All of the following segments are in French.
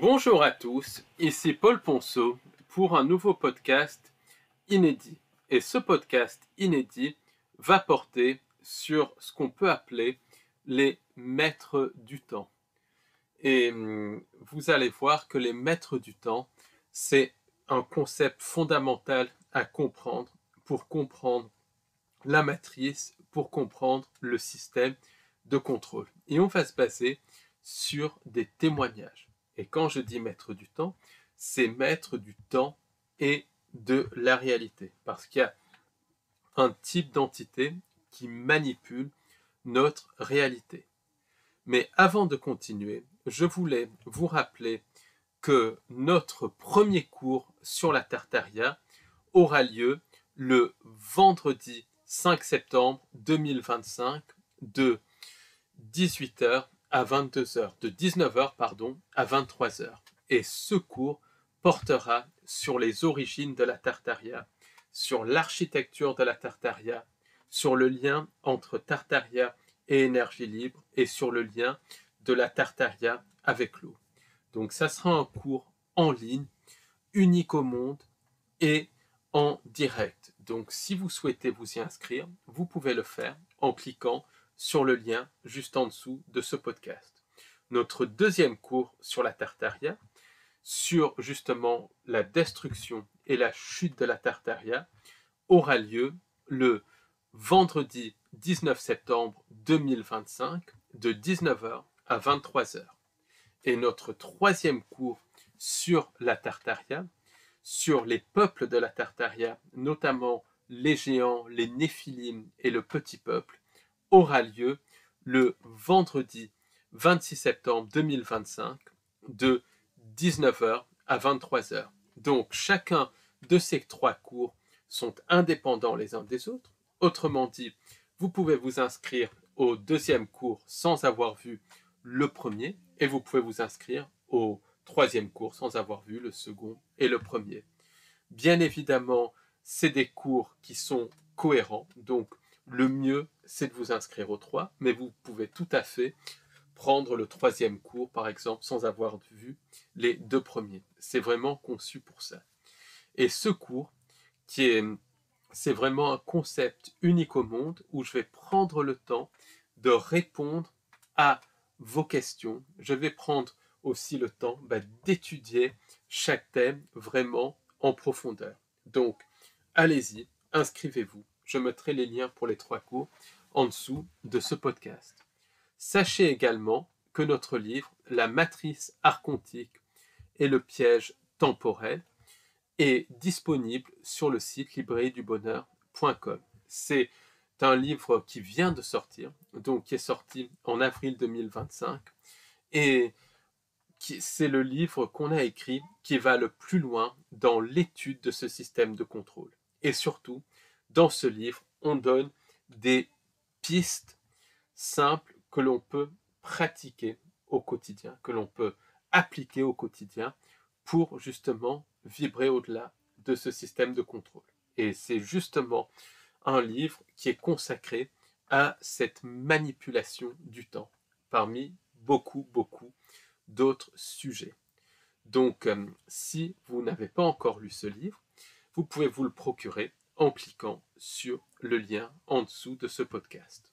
Bonjour à tous, ici Paul Ponceau pour un nouveau podcast inédit. Et ce podcast inédit va porter sur ce qu'on peut appeler les maîtres du temps. Et vous allez voir que les maîtres du temps, c'est un concept fondamental à comprendre pour comprendre la matrice, pour comprendre le système de contrôle. Et on va se baser sur des témoignages. Et quand je dis maître du temps, c'est maître du temps et de la réalité. Parce qu'il y a un type d'entité qui manipule notre réalité. Mais avant de continuer, je voulais vous rappeler que notre premier cours sur la Tartaria aura lieu le vendredi 5 septembre 2025 de 18h à 22h, de 19h à 23h. Et ce cours portera sur les origines de la Tartaria, sur l'architecture de la Tartaria, sur le lien entre Tartaria et énergie libre et sur le lien de la Tartaria avec l'eau. Donc ça sera un cours en ligne, unique au monde et en direct. Donc si vous souhaitez vous y inscrire, vous pouvez le faire en cliquant sur le lien juste en dessous de ce podcast. Notre deuxième cours sur la Tartaria, sur justement la destruction et la chute de la Tartaria, aura lieu le vendredi 19 septembre 2025 de 19h à 23h. Et notre troisième cours sur la Tartaria, sur les peuples de la Tartaria, notamment les géants, les Néphilim et le petit peuple, aura lieu le vendredi 26 septembre 2025 de 19h à 23h. Donc chacun de ces trois cours sont indépendants les uns des autres. Autrement dit, vous pouvez vous inscrire au deuxième cours sans avoir vu le premier et vous pouvez vous inscrire au troisième cours sans avoir vu le second et le premier. Bien évidemment, c'est des cours qui sont cohérents, donc le mieux, c'est de vous inscrire aux trois, mais vous pouvez tout à fait prendre le troisième cours, par exemple, sans avoir vu les deux premiers. C'est vraiment conçu pour ça. Et ce cours, c'est vraiment un concept unique au monde où je vais prendre le temps de répondre à vos questions. Je vais prendre aussi le temps d'étudier chaque thème vraiment en profondeur. Donc, allez-y, inscrivez-vous. Je mettrai les liens pour les trois cours en dessous de ce podcast. Sachez également que notre livre, La matrice archontique et le piège temporel, est disponible sur le site librairiedubonheur.com. C'est un livre qui vient de sortir, donc qui est sorti en avril 2025, et c'est le livre qu'on a écrit qui va le plus loin dans l'étude de ce système de contrôle. Et surtout, dans ce livre, on donne des pistes simples que l'on peut pratiquer au quotidien, que l'on peut appliquer au quotidien pour justement vibrer au-delà de ce système de contrôle. Et c'est justement un livre qui est consacré à cette manipulation du temps, parmi beaucoup d'autres sujets. Donc, si vous n'avez pas encore lu ce livre, vous pouvez vous le procurer en cliquant sur le lien en dessous de ce podcast.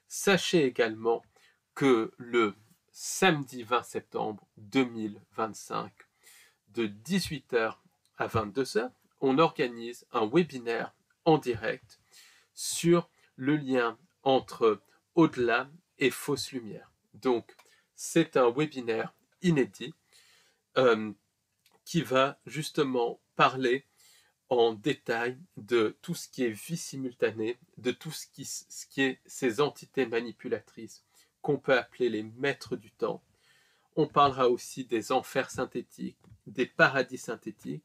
Sachez également que le samedi 20 septembre 2025, de 18h à 22h, on organise un webinaire en direct sur le lien entre au-delà et fausse lumière. Donc, c'est un webinaire inédit qui va justement parler en détail de tout ce qui est vie simultanée, de tout ce qui est ces entités manipulatrices qu'on peut appeler les maîtres du temps. On parlera aussi des enfers synthétiques, des paradis synthétiques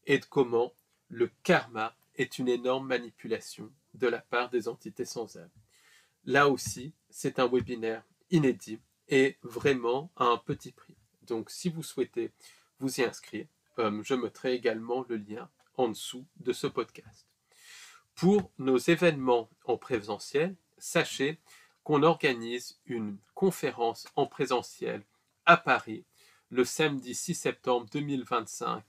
et de comment le karma est une énorme manipulation de la part des entités sans âme. Là aussi, c'est un webinaire inédit et vraiment à un petit prix. Donc, si vous souhaitez vous y inscrire, je mettrai également le lien en dessous de ce podcast. Pour nos événements en présentiel, sachez qu'on organise une conférence en présentiel à Paris le samedi 6 septembre 2025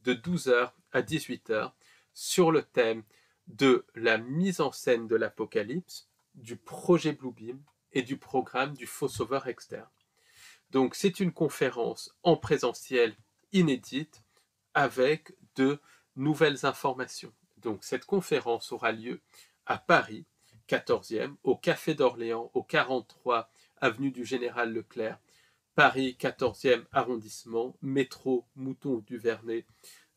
de 12 h à 18 h sur le thème de la mise en scène de l'Apocalypse, du projet Bluebeam et du programme du Faux Sauveur externe. Donc c'est une conférence en présentiel inédite avec de nouvelles informations. Donc cette conférence aura lieu à Paris, 14e, au Café d'Orléans, au 43 avenue du Général Leclerc, Paris, 14e arrondissement, métro Mouton du Vernet,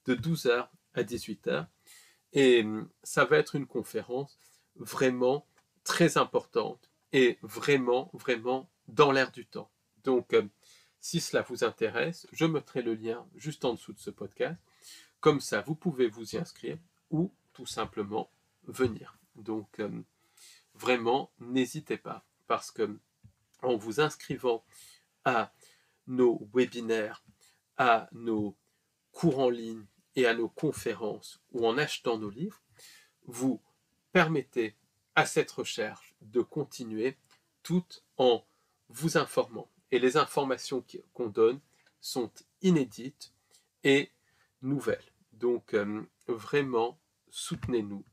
de 12 h à 18 h. Et ça va être une conférence vraiment très importante et vraiment, vraiment dans l'air du temps. Donc, si cela vous intéresse, je mettrai le lien juste en dessous de ce podcast. Comme ça, vous pouvez vous y inscrire ou tout simplement venir. Donc, vraiment, n'hésitez pas parce que en vous inscrivant à nos webinaires, à nos cours en ligne et à nos conférences ou en achetant nos livres, vous permettez à cette recherche de continuer tout en vous informant. Et les informations qu'on donne sont inédites et nouvelles. Donc, vraiment, soutenez-nous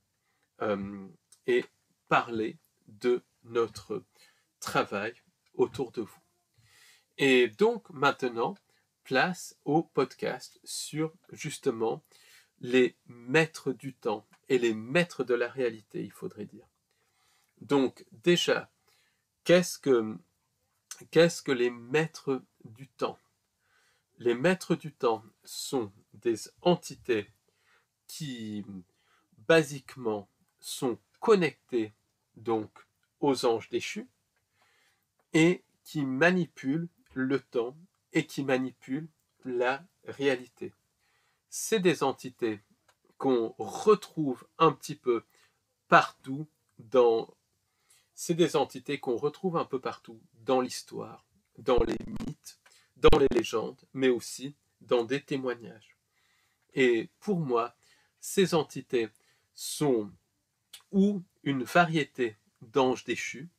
et parlez de notre travail autour de vous. Et donc, maintenant, place au podcast sur justement les maîtres du temps et les maîtres de la réalité, il faudrait dire. Donc, déjà, qu'est-ce que les maîtres du temps? Les maîtres du temps sont des entités qui, basiquement, sont connectées donc aux anges déchus et qui manipulent le temps et qui manipulent la réalité. C'est des entités qu'on retrouve un petit peu partout c'est des entités qu'on retrouve un peu partout dans l'histoire, dans les mythes, dans les légendes, mais aussi dans des témoignages. Et pour moi, ces entités sont ou une variété d'anges déchus,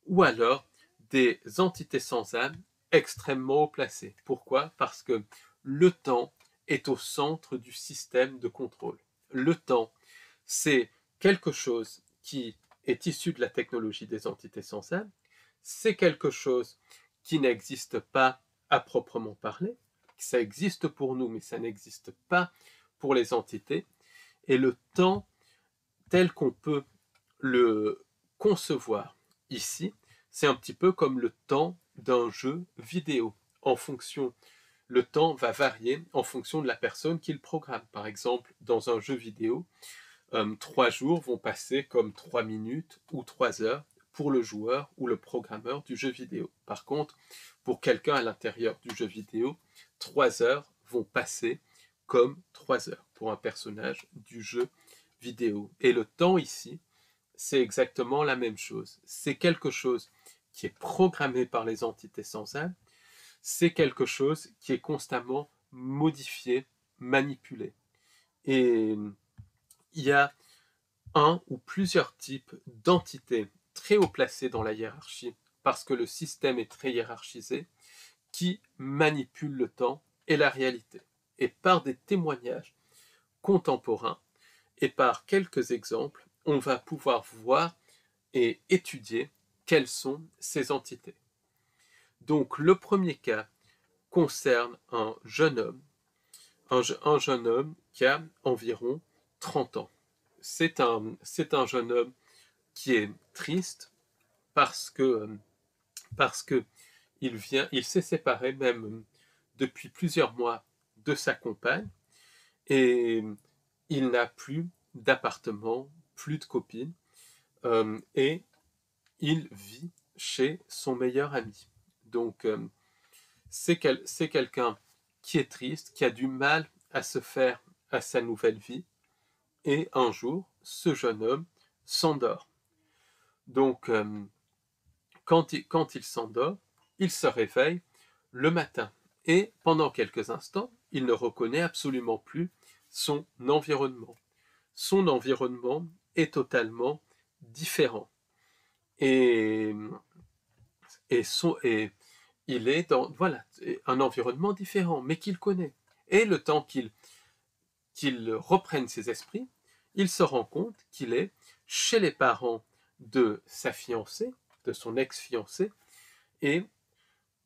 ou alors des entités sans âme extrêmement haut placées. Pourquoi? Parce que le temps est au centre du système de contrôle. Le temps, c'est quelque chose qui est issu de la technologie des entités sans âme, c'est quelque chose qui n'existe pas à proprement parler, ça existe pour nous, mais ça n'existe pas pour les entités, et le temps tel qu'on peut le concevoir ici, c'est un petit peu comme le temps d'un jeu vidéo. Le temps va varier en fonction de la personne qui le programme. Par exemple, dans un jeu vidéo, 3 jours vont passer comme 3 minutes ou 3 heures pour le joueur ou le programmeur du jeu vidéo. Par contre, pour quelqu'un à l'intérieur du jeu vidéo, 3 heures vont passer comme 3 heures pour un personnage du jeu vidéo. Et le temps ici, c'est exactement la même chose. C'est quelque chose qui est programmé par les entités sans âme, c'est quelque chose qui est constamment modifié, manipulé. Et il y a un ou plusieurs types d'entités très haut placées dans la hiérarchie, parce que le système est très hiérarchisé, qui manipulent le temps et la réalité. Et par des témoignages contemporains et par quelques exemples, on va pouvoir voir et étudier quelles sont ces entités. Donc le premier cas concerne un jeune homme qui a environ 30 ans. C'est un jeune homme qui est triste parce que il s'est séparé même depuis plusieurs mois de sa compagne et il n'a plus d'appartement, plus de copine et il vit chez son meilleur ami. Donc c'est quelqu'un qui est triste, qui a du mal à se faire à sa nouvelle vie et un jour, ce jeune homme s'endort. Donc quand il s'endort, il se réveille le matin et pendant quelques instants, il ne reconnaît absolument plus son environnement. Son environnement est totalement différent. Et il est dans voilà, un environnement différent, mais qu'il connaît. Et le temps qu'il reprenne ses esprits, il se rend compte qu'il est chez les parents de sa fiancée, de son ex-fiancée, et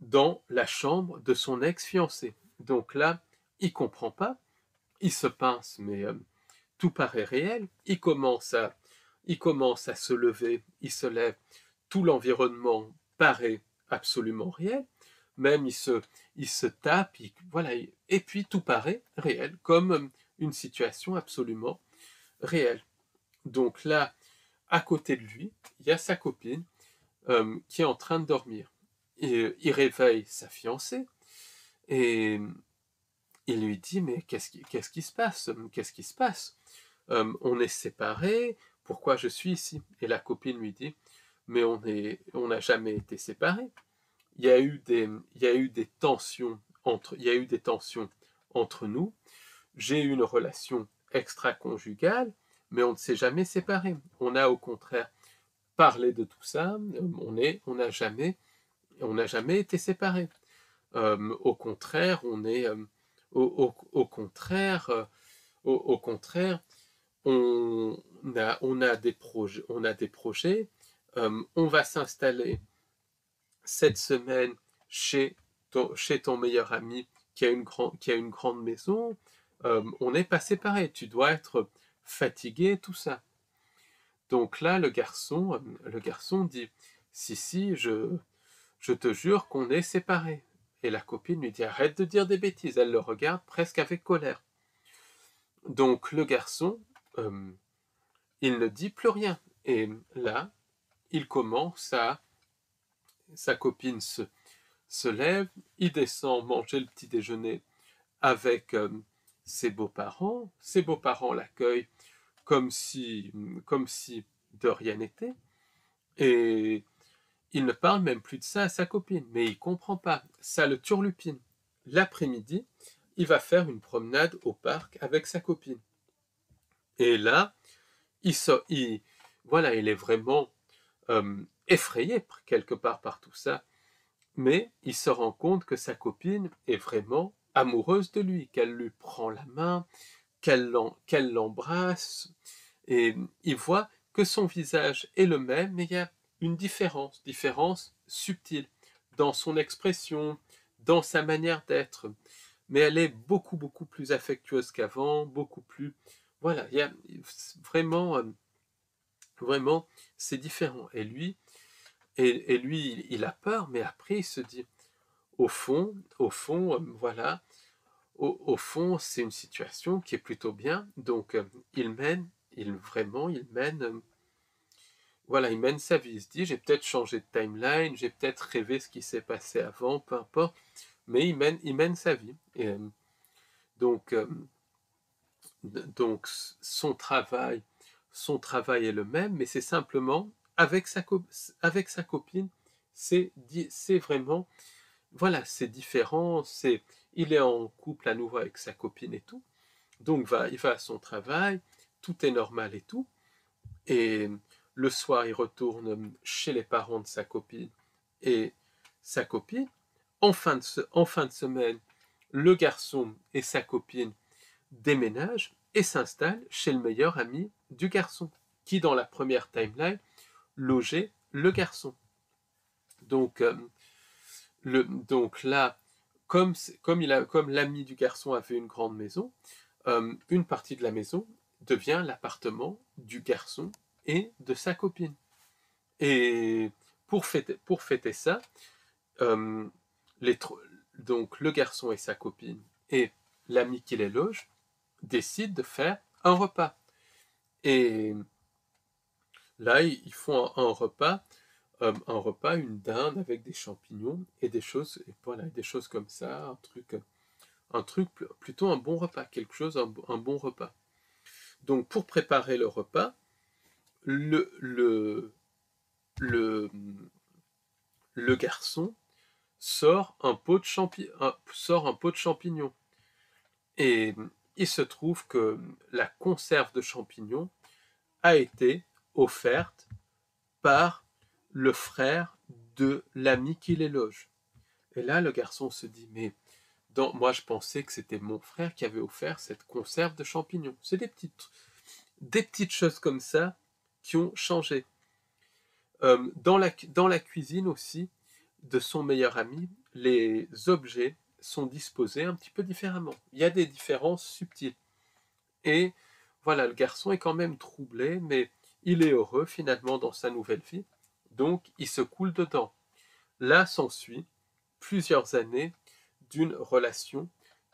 dans la chambre de son ex-fiancé. Donc là, il comprend pas, il se pince, mais tout paraît réel. Il commence à se lever, il se lève, tout l'environnement paraît absolument réel. Même il se tape, voilà, et puis tout paraît réel, comme une situation absolument réelle. Donc là, à côté de lui, il y a sa copine qui est en train de dormir. Et, il réveille sa fiancée et il lui dit mais qu'est-ce qui se passe? Qu'est-ce qui se passe? On est séparés, pourquoi je suis ici? Et la copine lui dit mais on n'a jamais été séparés. Il y a eu des tensions entre nous. J'ai eu une relation extra-conjugale, mais on ne s'est jamais séparés. On a au contraire parlé de tout ça. On n'a jamais été séparés. Au contraire, au contraire, au contraire, on a des projets. On va s'installer cette semaine chez ton meilleur ami qui a une grande maison. On n'est pas séparés. Tu dois être fatigué, tout ça. Donc là, le garçon dit, si, je te jure qu'on est séparés. Et la copine lui dit, arrête de dire des bêtises. Elle le regarde presque avec colère. Donc le garçon, il ne dit plus rien. Et là, sa copine se lève, il descend manger le petit déjeuner avec ses beaux-parents. Ses beaux-parents l'accueillent comme si de rien n'était. Et il ne parle même plus de ça à sa copine, mais il ne comprend pas. Ça le turlupine. L'après-midi, il va faire une promenade au parc avec sa copine. Et là, voilà, il est vraiment effrayé quelque part par tout ça. Mais il se rend compte que sa copine est vraiment amoureuse de lui, qu'elle lui prend la main, qu'elle l'embrasse. Et il voit que son visage est le même, mais il y a une différence subtile dans son expression, dans sa manière d'être. Mais elle est beaucoup, beaucoup plus affectueuse qu'avant, beaucoup plus... Voilà, il y a vraiment, vraiment, c'est différent. Et lui, il a peur, mais après, il se dit, au fond, voilà, au fond, c'est une situation qui est plutôt bien. Donc, il mène voilà, il mène sa vie. Il se dit, j'ai peut-être changé de timeline, j'ai peut-être rêvé ce qui s'est passé avant, peu importe, mais il mène sa vie. Et, donc, donc son travail est le même, mais c'est simplement avec sa copine, c'est vraiment, voilà, c'est différent. Il est en couple à nouveau avec sa copine et tout. Donc il va à son travail, tout est normal et tout. Et le soir, il retourne chez les parents de sa copine et sa copine. En fin de semaine, le garçon et sa copine déménagent et s'installent chez le meilleur ami du garçon, qui dans la première timeline logeait le garçon. Donc, donc là, comme l'ami du garçon avait une grande maison, une partie de la maison devient l'appartement du garçon et de sa copine. Et pour fêter ça, donc le garçon et sa copine et l'ami qui les loge décident de faire un repas. Et là, ils font un repas, une dinde avec des champignons et des choses, et voilà, des choses comme ça, un truc plutôt un bon repas, un bon repas. Donc pour préparer le repas, le garçon sort un pot de champignons. Et il se trouve que la conserve de champignons a été offerte par le frère de l'ami qui les loge. Et là, le garçon se dit, mais moi je pensais que c'était mon frère qui avait offert cette conserve de champignons. C'est des petites choses comme ça qui ont changé. Dans la cuisine aussi de son meilleur ami, les objets sont disposés un petit peu différemment. Il y a des différences subtiles. Et voilà, le garçon est quand même troublé, mais il est heureux finalement dans sa nouvelle vie. Donc, il se coule dedans. Là s'ensuit plusieurs années d'une relation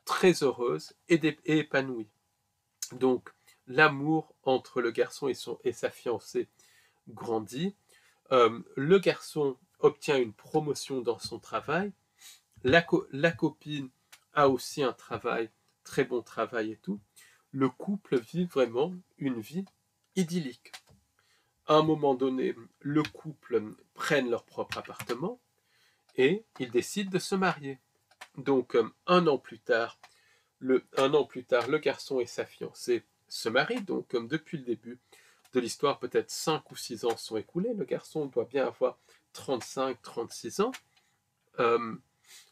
très heureuse et épanouie. Donc, l'amour entre le garçon et sa fiancée grandit. Le garçon obtient une promotion dans son travail. La copine a aussi un travail, très bon travail et tout. Le couple vit vraiment une vie idyllique. À un moment donné, le couple prenne leur propre appartement et ils décident de se marier. Donc, un an plus tard, le garçon et sa fiancée se marient. Donc, comme depuis le début de l'histoire, peut-être 5 ou 6 ans sont écoulés. Le garçon doit bien avoir 35-36 ans.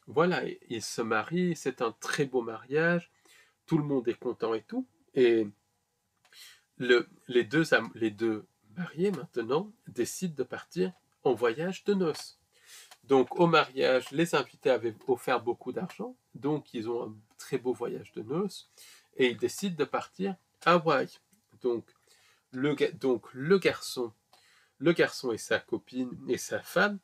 Voilà, il se marie, c'est un très beau mariage, tout le monde est content et tout. Et les deux mariés maintenant décident de partir en voyage de noces. Donc au mariage, les invités avaient offert beaucoup d'argent, donc ils ont un très beau voyage de noces, et ils décident de partir à Hawaï. Donc le garçon et sa copine et sa femme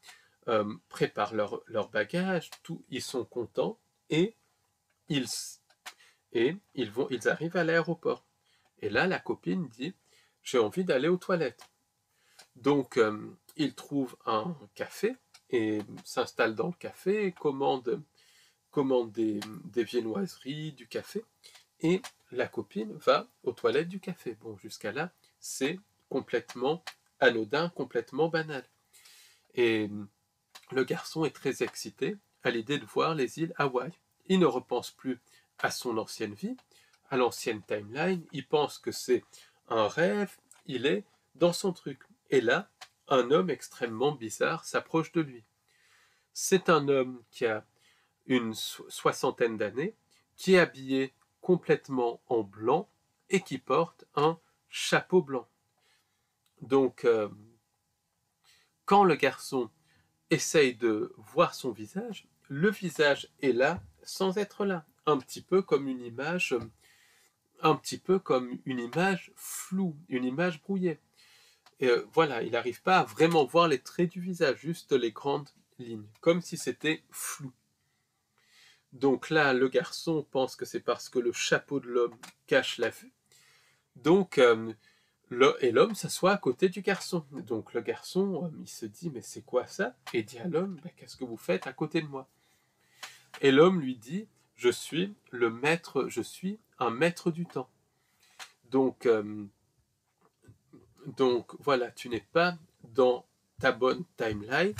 préparent leur bagage, ils sont contents, et ils, ils arrivent à l'aéroport. Et là, la copine dit, j'ai envie d'aller aux toilettes. Donc, il trouve un café et s'installe dans le café, commande des viennoiseries, du café, et la copine va aux toilettes du café. Bon, jusqu'à là, c'est complètement anodin, complètement banal. Et le garçon est très excité à l'idée de voir les îles Hawaï. Il ne repense plus à son ancienne vie, à l'ancienne timeline, il pense que c'est un rêve, il est dans son truc. Et là, un homme extrêmement bizarre s'approche de lui. C'est un homme qui a une soixantaine d'années, qui est habillé complètement en blanc et qui porte un chapeau blanc. Donc, quand le garçon essaye de voir son visage, le visage est là sans être là. Un petit peu comme une image floue, une image brouillée. Et voilà, il n'arrive pas à vraiment voir les traits du visage, juste les grandes lignes, comme si c'était flou. Donc là, le garçon pense que c'est parce que le chapeau de l'homme cache la vue. Donc, et l'homme s'assoit à côté du garçon. Donc le garçon, il se dit, mais c'est quoi ça? Et dit à l'homme, qu'est-ce que vous faites à côté de moi? Et l'homme lui dit, je suis un maître du temps. Donc voilà, tu n'es pas dans ta bonne timeline,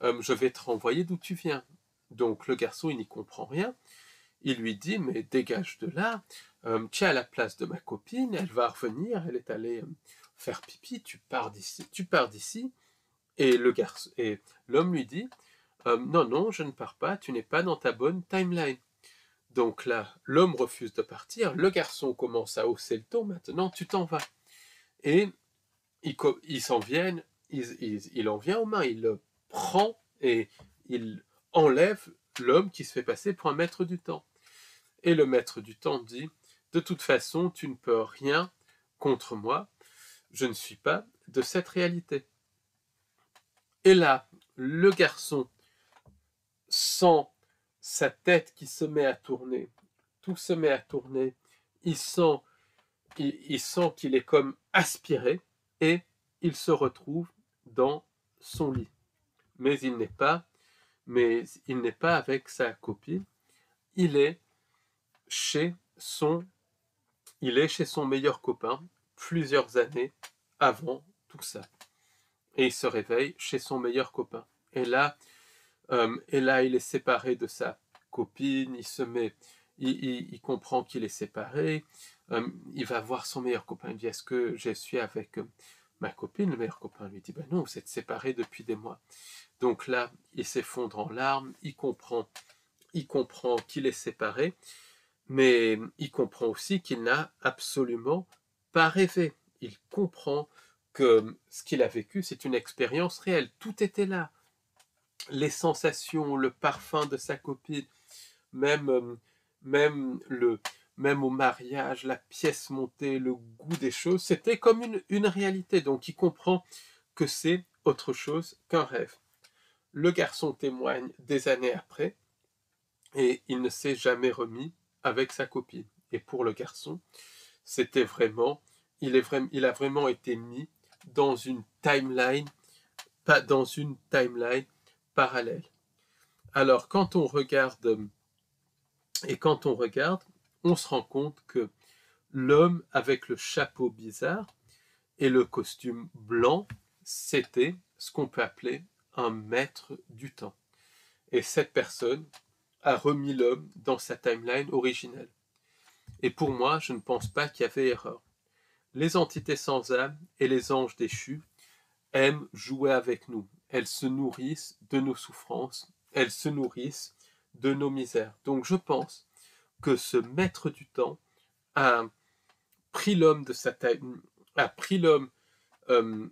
je vais te renvoyer d'où tu viens. Donc le garçon, il n'y comprend rien. Il lui dit, mais dégage de là, tu es à la place de ma copine, elle va revenir, elle est allée faire pipi, tu pars d'ici. Et l'homme lui dit, non, non, je ne pars pas, tu n'es pas dans ta bonne timeline. Donc là, l'homme refuse de partir, le garçon commence à hausser le ton, maintenant tu t'en vas. Et il en vient aux mains, il le prend et il enlève l'homme qui se fait passer pour un maître du temps. Et le maître du temps dit, de toute façon, tu ne peux rien contre moi, je ne suis pas de cette réalité. Et là, le garçon sent sa tête qui se met à tourner, tout se met à tourner, il sent qu'il est comme aspiré, et il se retrouve dans son lit. Mais il n'est pas avec sa copine, il est chez son meilleur copain plusieurs années avant tout ça. Et il se réveille chez son meilleur copain. Et là, il est séparé de sa copine, il comprend qu'il est séparé, il va voir son meilleur copain, il dit, est-ce que je suis avec ma copine, le meilleur copain, lui dit, ben non, vous êtes séparés depuis des mois. Donc là, il s'effondre en larmes, il comprend qu'il est séparé, mais il comprend aussi qu'il n'a absolument pas rêvé. Il comprend que ce qu'il a vécu, c'est une expérience réelle. Tout était là. Les sensations, le parfum de sa copine, même, même, même au mariage, la pièce montée, le goût des choses, c'était comme une réalité. Donc il comprend que c'est autre chose qu'un rêve. Le garçon témoigne des années après et il ne s'est jamais remis avec sa copine. Et pour le garçon, c'était vraiment, il a vraiment été mis dans une timeline, pas dans une timeline parallèle. Alors quand on regarde, on se rend compte que l'homme avec le chapeau bizarre et le costume blanc, c'était ce qu'on peut appeler un maître du temps. Et cette personne a remis l'homme dans sa timeline originelle. Et pour moi, je ne pense pas qu'il y avait erreur. Les entités sans âme et les anges déchus aiment jouer avec nous. Elles se nourrissent de nos souffrances, elles se nourrissent de nos misères. Donc je pense que ce maître du temps a pris l'homme de sa a pris l'homme euh,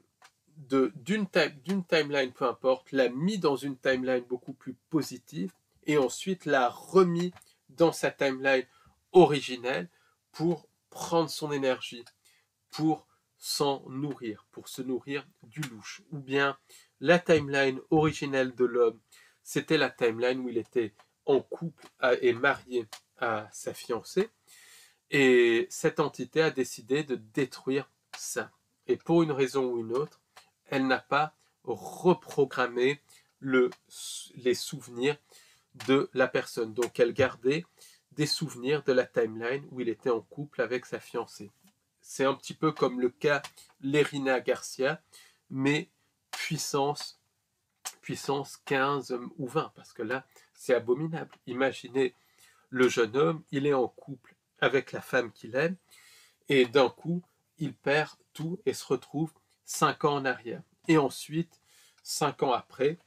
d'une timeline, peu importe, l'a mis dans une timeline beaucoup plus positive et ensuite l'a remis dans sa timeline originelle pour prendre son énergie, pour s'en nourrir, pour se nourrir du louche. Ou bien la timeline originelle de l'homme, c'était la timeline où il était en couple et marié à sa fiancée. Et cette entité a décidé de détruire ça. Et pour une raison ou une autre, elle n'a pas reprogrammé les souvenirs de la personne. Donc elle gardait des souvenirs de la timeline où il était en couple avec sa fiancée. C'est un petit peu comme le cas Lerina Garcia, mais puissance 15 ou 20, parce que là, c'est abominable. Imaginez le jeune homme, il est en couple avec la femme qu'il aime, et d'un coup, il perd tout et se retrouve 5 ans en arrière. Et ensuite, 5 ans après,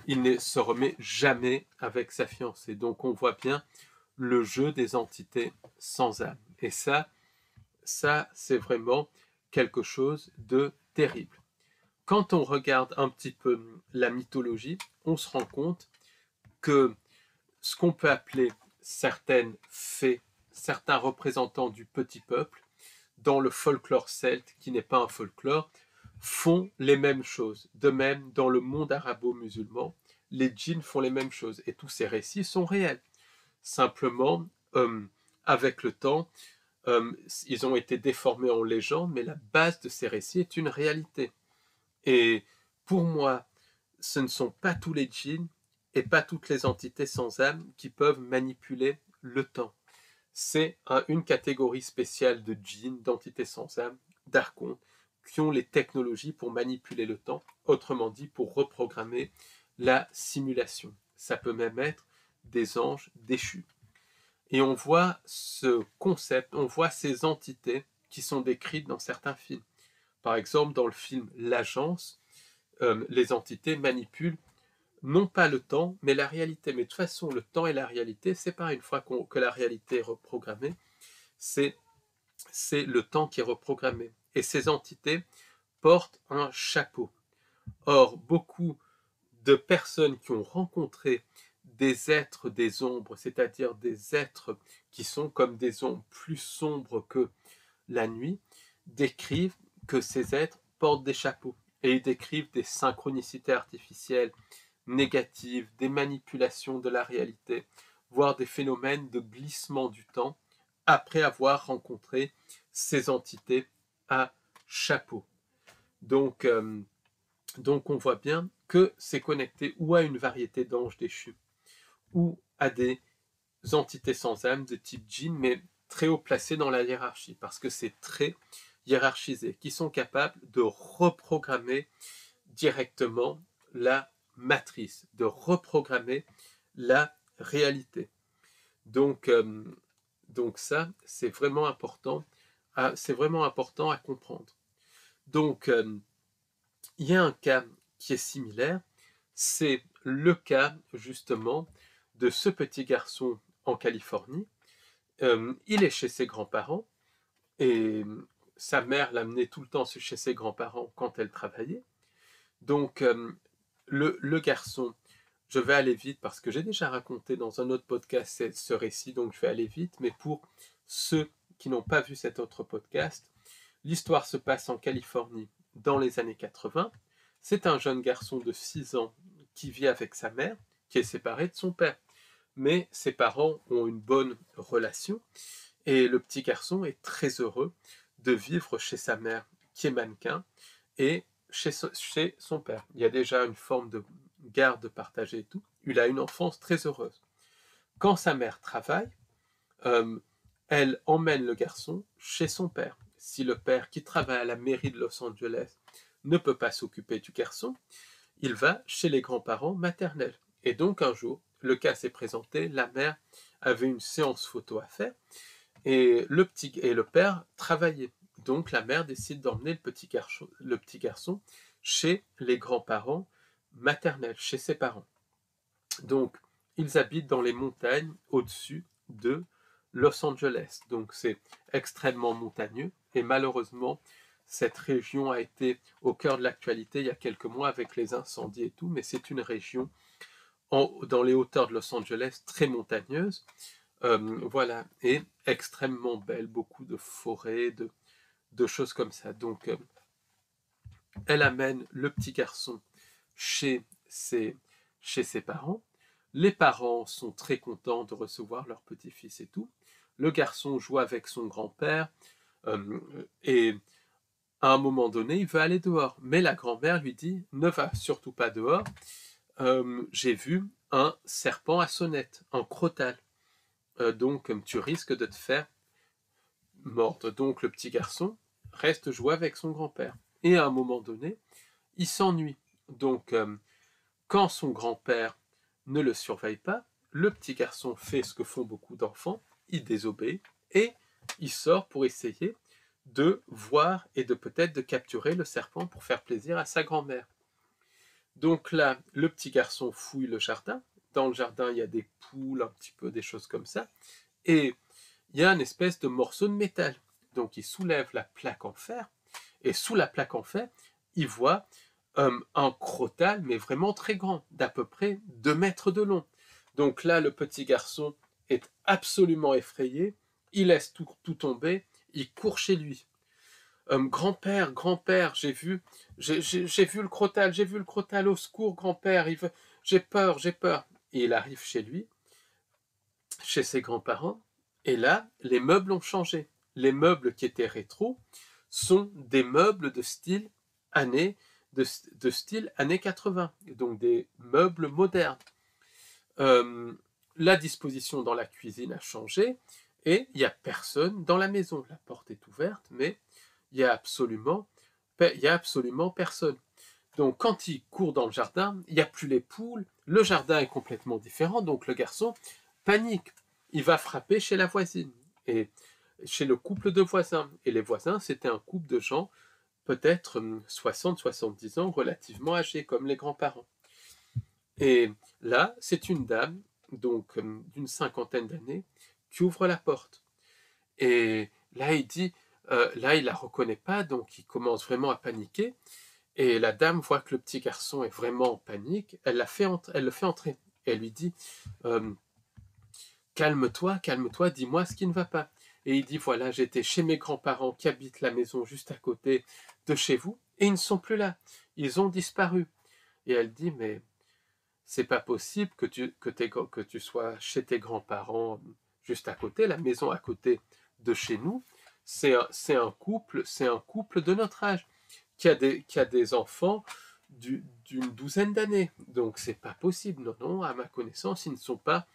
il ne se remet jamais avec sa fiancée. Donc on voit bien le jeu des entités sans âme. Et ça c'est vraiment quelque chose de terrible. Quand on regarde un petit peu la mythologie, on se rend compte que ce qu'on peut appeler certaines fées, certains représentants du petit peuple, dans le folklore celte, qui n'est pas un folklore, font les mêmes choses. De même, dans le monde arabo-musulman, les djinns font les mêmes choses. Et tous ces récits sont réels. Simplement, avec le temps, ils ont été déformés en légende, mais la base de ces récits est une réalité. Et pour moi, ce ne sont pas tous les djinns et pas toutes les entités sans âme qui peuvent manipuler le temps. C'est une catégorie spéciale de djinns, d'entités sans âme, d'archontes, qui ont les technologies pour manipuler le temps, autrement dit pour reprogrammer la simulation. Ça peut même être des anges déchus. Et on voit ce concept, on voit ces entités qui sont décrites dans certains films. Par exemple, dans le film L'Agence, les entités manipulent non pas le temps, mais la réalité. Mais de toute façon, le temps et la réalité, c'est pas une fois que la réalité est reprogrammée, c'est le temps qui est reprogrammé. Et ces entités portent un chapeau. Or, beaucoup de personnes qui ont rencontré des êtres des ombres, c'est-à-dire des êtres qui sont comme des ombres plus sombres que la nuit, décrivent que ces êtres portent des chapeaux. Et ils décrivent des synchronicités artificielles négatives, des manipulations de la réalité, voire des phénomènes de glissement du temps après avoir rencontré ces entités à chapeau. Donc, on voit bien que c'est connecté ou à une variété d'anges déchus, ou à des entités sans âme de type djinn, mais très haut placées dans la hiérarchie, parce que c'est très hiérarchisé, qui sont capables de reprogrammer directement la matrice, de reprogrammer la réalité. Donc ça, c'est vraiment important à comprendre. Donc, il y a un cas qui est similaire, c'est le cas justement de ce petit garçon en Californie. Il est chez ses grands-parents et sa mère l'amenait tout le temps chez ses grands-parents quand elle travaillait. Donc, le garçon, je vais aller vite parce que j'ai déjà raconté dans un autre podcast ce récit, donc je vais aller vite, mais pour ceux qui n'ont pas vu cet autre podcast, l'histoire se passe en Californie dans les années 80. C'est un jeune garçon de 6 ans qui vit avec sa mère, qui est séparé de son père. Mais ses parents ont une bonne relation et le petit garçon est très heureux de vivre chez sa mère, qui est mannequin, et chez son père. Il y a déjà une forme de garde partagée et tout. Il a une enfance très heureuse. Quand sa mère travaille, elle emmène le garçon chez son père. Si le père qui travaille à la mairie de Los Angeles ne peut pas s'occuper du garçon, il va chez les grands-parents maternels. Et donc un jour, le cas s'est présenté, la mère avait une séance photo à faire et le père travaillait. Donc la mère décide d'emmener le petit garçon chez les grands-parents maternels, chez ses parents. Donc ils habitent dans les montagnes au-dessus de Los Angeles. Donc c'est extrêmement montagneux et malheureusement cette région a été au cœur de l'actualité il y a quelques mois avec les incendies et tout, mais c'est une région dans les hauteurs de Los Angeles très montagneuse, voilà, et extrêmement belle, beaucoup de forêts, de choses comme ça. Donc elle amène le petit garçon chez ses parents. Les parents sont très contents de recevoir leur petit-fils et tout. Le garçon joue avec son grand-père et à un moment donné, il veut aller dehors. Mais la grand-mère lui dit « Ne va surtout pas dehors. J'ai vu un serpent à sonnette, un crotal. Donc tu risques de te faire mordre. » Donc le petit garçon reste jouer avec son grand-père. Et à un moment donné, il s'ennuie. Donc quand son grand-père ne le surveille pas, le petit garçon fait ce que font beaucoup d'enfants, il désobéit et il sort pour essayer de voir et de peut-être de capturer le serpent pour faire plaisir à sa grand-mère. Donc là, le petit garçon fouille le jardin. Dans le jardin, il y a des poules, un petit peu des choses comme ça. Et il y a une espèce de morceau de métal. Donc il soulève la plaque en fer. Et sous la plaque en fer, il voit un crotal, mais vraiment très grand, d'à peu près 2 mètres de long. Donc là, le petit garçon est absolument effrayé. Il laisse tout tomber. Il court chez lui. Grand-père, grand-père, j'ai vu le crotal, au secours, grand-père, j'ai peur. Et il arrive chez lui, chez ses grands-parents, et là, les meubles ont changé. Les meubles qui étaient rétro sont des meubles de style années 80, donc des meubles modernes. La disposition dans la cuisine a changé, et il n'y a personne dans la maison. La porte est ouverte, mais il y a absolument personne. Donc quand il court dans le jardin, il n'y a plus les poules, le jardin est complètement différent, donc le garçon panique. Il va frapper chez la voisine, et chez le couple de voisins. Et les voisins, c'était un couple de gens, peut-être 60-70 ans, relativement âgés, comme les grands-parents. Et là, c'est une dame, donc d'une 50aine d'années, qui ouvre la porte. Et là, il dit... là, il la reconnaît pas, donc il commence vraiment à paniquer. Et la dame voit que le petit garçon est vraiment en panique. Elle le fait entrer. Et elle lui dit calme-toi, dis-moi ce qui ne va pas. Et il dit voilà, j'étais chez mes grands-parents qui habitent la maison juste à côté de chez vous, et ils ne sont plus là. Ils ont disparu. Et elle dit mais c'est pas possible que tu sois chez tes grands-parents juste à côté, la maison à côté de chez nous. C'est un couple de notre âge qui a des enfants d'une douzaine d'années. Donc c'est pas possible. Non, non, à ma connaissance, ils ne sont pas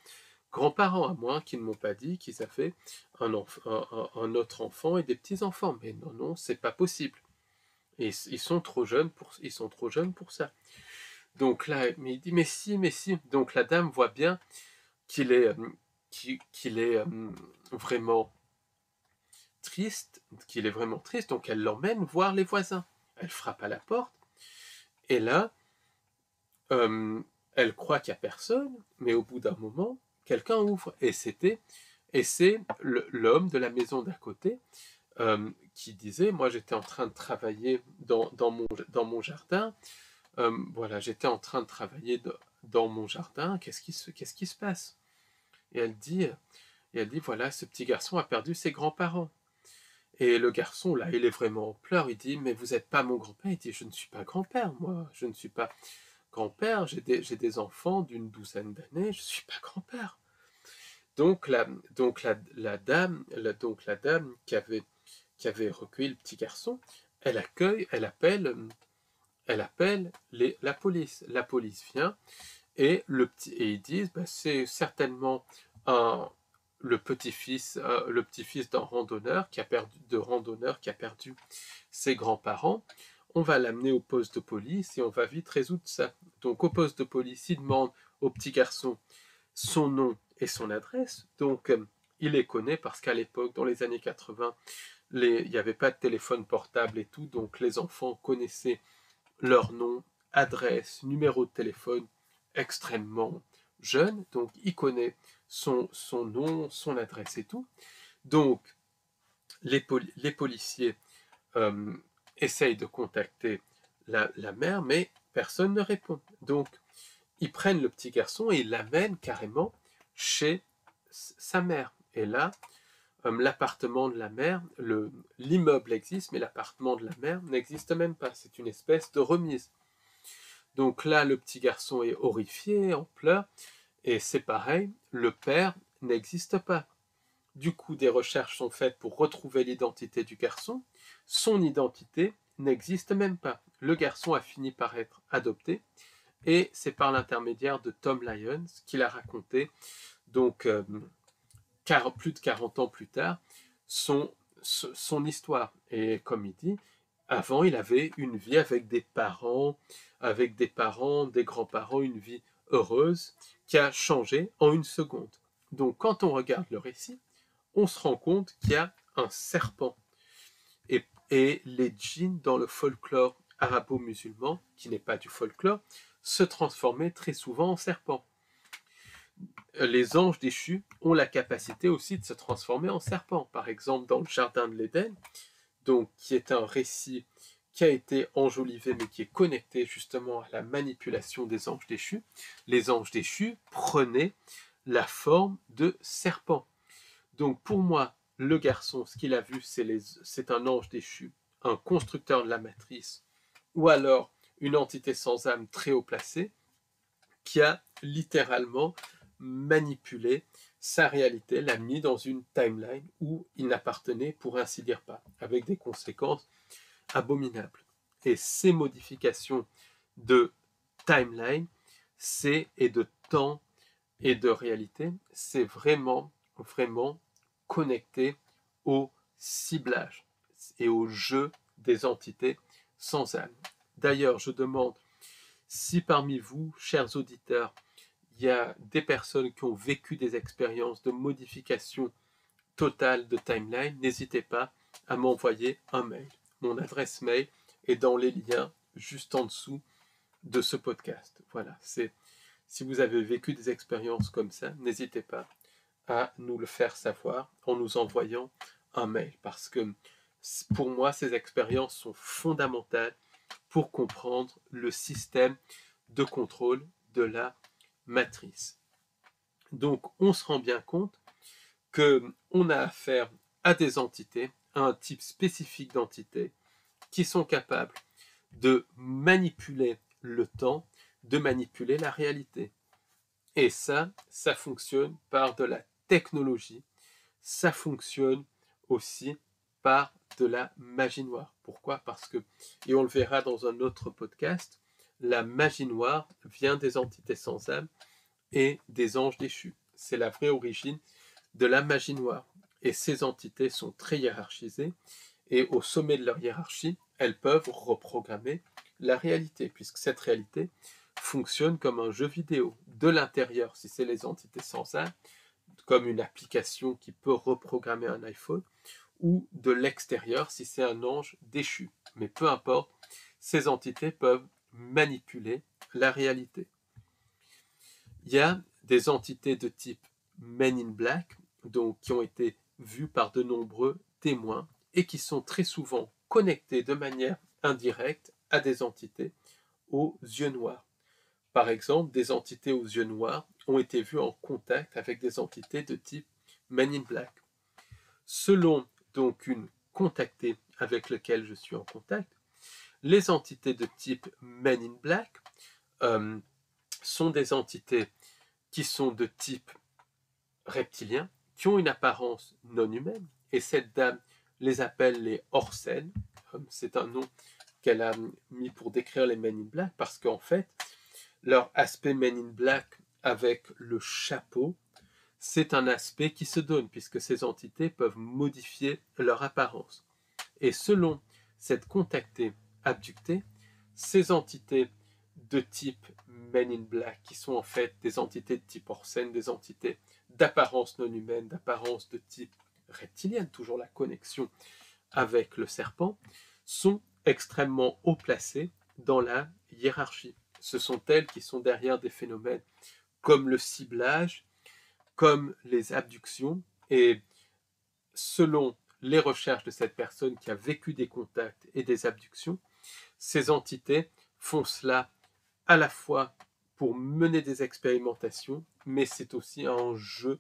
grands-parents, à moins qu'ils ne m'ont pas dit qu'ils avaient un autre enfant et des petits-enfants. Mais non, non, c'est pas possible. Et ils sont trop jeunes pour ça. Donc là, mais il dit mais si. Donc la dame voit bien qu'il est vraiment triste, donc elle l'emmène voir les voisins. elle frappe à la porte, et là, elle croit qu'il n'y a personne, mais au bout d'un moment, quelqu'un ouvre, et c'est l'homme de la maison d'à côté qui disait, moi j'étais en train de travailler dans mon jardin, voilà, j'étais en train de travailler dans mon jardin, qu'est-ce qui se passe? Et elle dit, voilà, ce petit garçon a perdu ses grands-parents. Et le garçon, là, il est vraiment en pleurs, il dit, mais vous n'êtes pas mon grand-père. Il dit, je ne suis pas grand-père, moi, je ne suis pas grand-père, j'ai des enfants d'une douzaine d'années, je ne suis pas grand-père. Donc la dame qui avait recueilli le petit garçon, elle appelle la police. La police vient et ils disent, bah, c'est certainement le petit-fils d'un randonneur qui a perdu ses grands-parents. On va l'amener au poste de police et on va vite résoudre ça. Donc au poste de police, il demande au petit garçon son nom et son adresse. Donc il les connaît parce qu'à l'époque, dans les années 80, il n'y avait pas de téléphone portable et tout, donc les enfants connaissaient leur nom, adresse, numéro de téléphone extrêmement jeune, donc il connaît son nom, son adresse et tout. Donc les policiers essayent de contacter la mère, mais personne ne répond. Donc ils prennent le petit garçon et ils l'amènent carrément chez sa mère. Et là, l'appartement de la mère, l'immeuble existe, mais l'appartement de la mère n'existe même pas. C'est une espèce de remise. Donc là, le petit garçon est horrifié, en pleurs, et c'est pareil, le père n'existe pas. Du coup, des recherches sont faites pour retrouver l'identité du garçon. Son identité n'existe même pas. Le garçon a fini par être adopté, et c'est par l'intermédiaire de Tom Lyons qu'il a raconté, donc plus de 40 ans plus tard, son histoire. Et comme il dit, avant il avait une vie avec des parents, des grands-parents, une vie heureuse qui a changé en une seconde. Donc quand on regarde le récit, on se rend compte qu'il y a un serpent. Et les djinns dans le folklore arabo-musulman, qui n'est pas du folklore, se transformaient très souvent en serpents. Les anges déchus ont la capacité aussi de se transformer en serpents. Par exemple, dans le Jardin de l'Éden, donc qui est un récit qui a été enjolivé, mais qui est connecté justement à la manipulation des anges déchus. Les anges déchus prenaient la forme de serpents. Donc pour moi, le garçon, ce qu'il a vu, c'est un ange déchu, un constructeur de la matrice, ou alors une entité sans âme très haut placée, qui a littéralement manipulé sa réalité, l'a mis dans une timeline où il n'appartenait pour ainsi dire pas, avec des conséquences abominables. Et ces modifications de timeline, et de temps et de réalité, c'est vraiment, vraiment connecté au ciblage et au jeu des entités sans âme. D'ailleurs, je demande si parmi vous, chers auditeurs, il y a des personnes qui ont vécu des expériences de modification totale de timeline, n'hésitez pas à m'envoyer un mail. Mon adresse mail est dans les liens juste en dessous de ce podcast. Voilà, si vous avez vécu des expériences comme ça, n'hésitez pas à nous le faire savoir en nous envoyant un mail, parce que pour moi, ces expériences sont fondamentales pour comprendre le système de contrôle de la matrice. Donc, on se rend bien compte qu'on a affaire à des entités, à un type spécifique d'entités qui sont capables de manipuler le temps, de manipuler la réalité. Et ça fonctionne par de la technologie, ça fonctionne aussi par de la magie noire. Pourquoi? Parce que, et on le verra dans un autre podcast, la magie noire vient des entités sans âme et des anges déchus. C'est la vraie origine de la magie noire. Et ces entités sont très hiérarchisées, et au sommet de leur hiérarchie, elles peuvent reprogrammer la réalité, puisque cette réalité fonctionne comme un jeu vidéo. De l'intérieur, si c'est les entités sans âme, comme une application qui peut reprogrammer un iPhone, ou de l'extérieur, si c'est un ange déchu. Mais peu importe, ces entités peuvent manipuler la réalité. Il y a des entités de type Men in Black, donc qui ont été vues par de nombreux témoins et qui sont très souvent connectées de manière indirecte à des entités aux yeux noirs. Par exemple, des entités aux yeux noirs ont été vues en contact avec des entités de type Men in Black. Selon donc une contactée avec laquelle je suis en contact, les entités de type Men in Black sont des entités qui sont de type reptilien, qui ont une apparence non humaine, et cette dame les appelle les Orsen. C'est un nom qu'elle a mis pour décrire les Men in Black, parce qu'en fait, leur aspect Men in Black avec le chapeau, c'est un aspect qui se donne, puisque ces entités peuvent modifier leur apparence. Et selon cette contactée abductée, ces entités de type Men in Black, qui sont en fait des entités de type Orsen, des entités d'apparence non humaine, d'apparence de type reptilienne, toujours la connexion avec le serpent, sont extrêmement haut placées dans la hiérarchie. Ce sont elles qui sont derrière des phénomènes comme le ciblage, comme les abductions, et selon les recherches de cette personne qui a vécu des contacts et des abductions, ces entités font cela à la fois pour mener des expérimentations, mais c'est aussi un jeu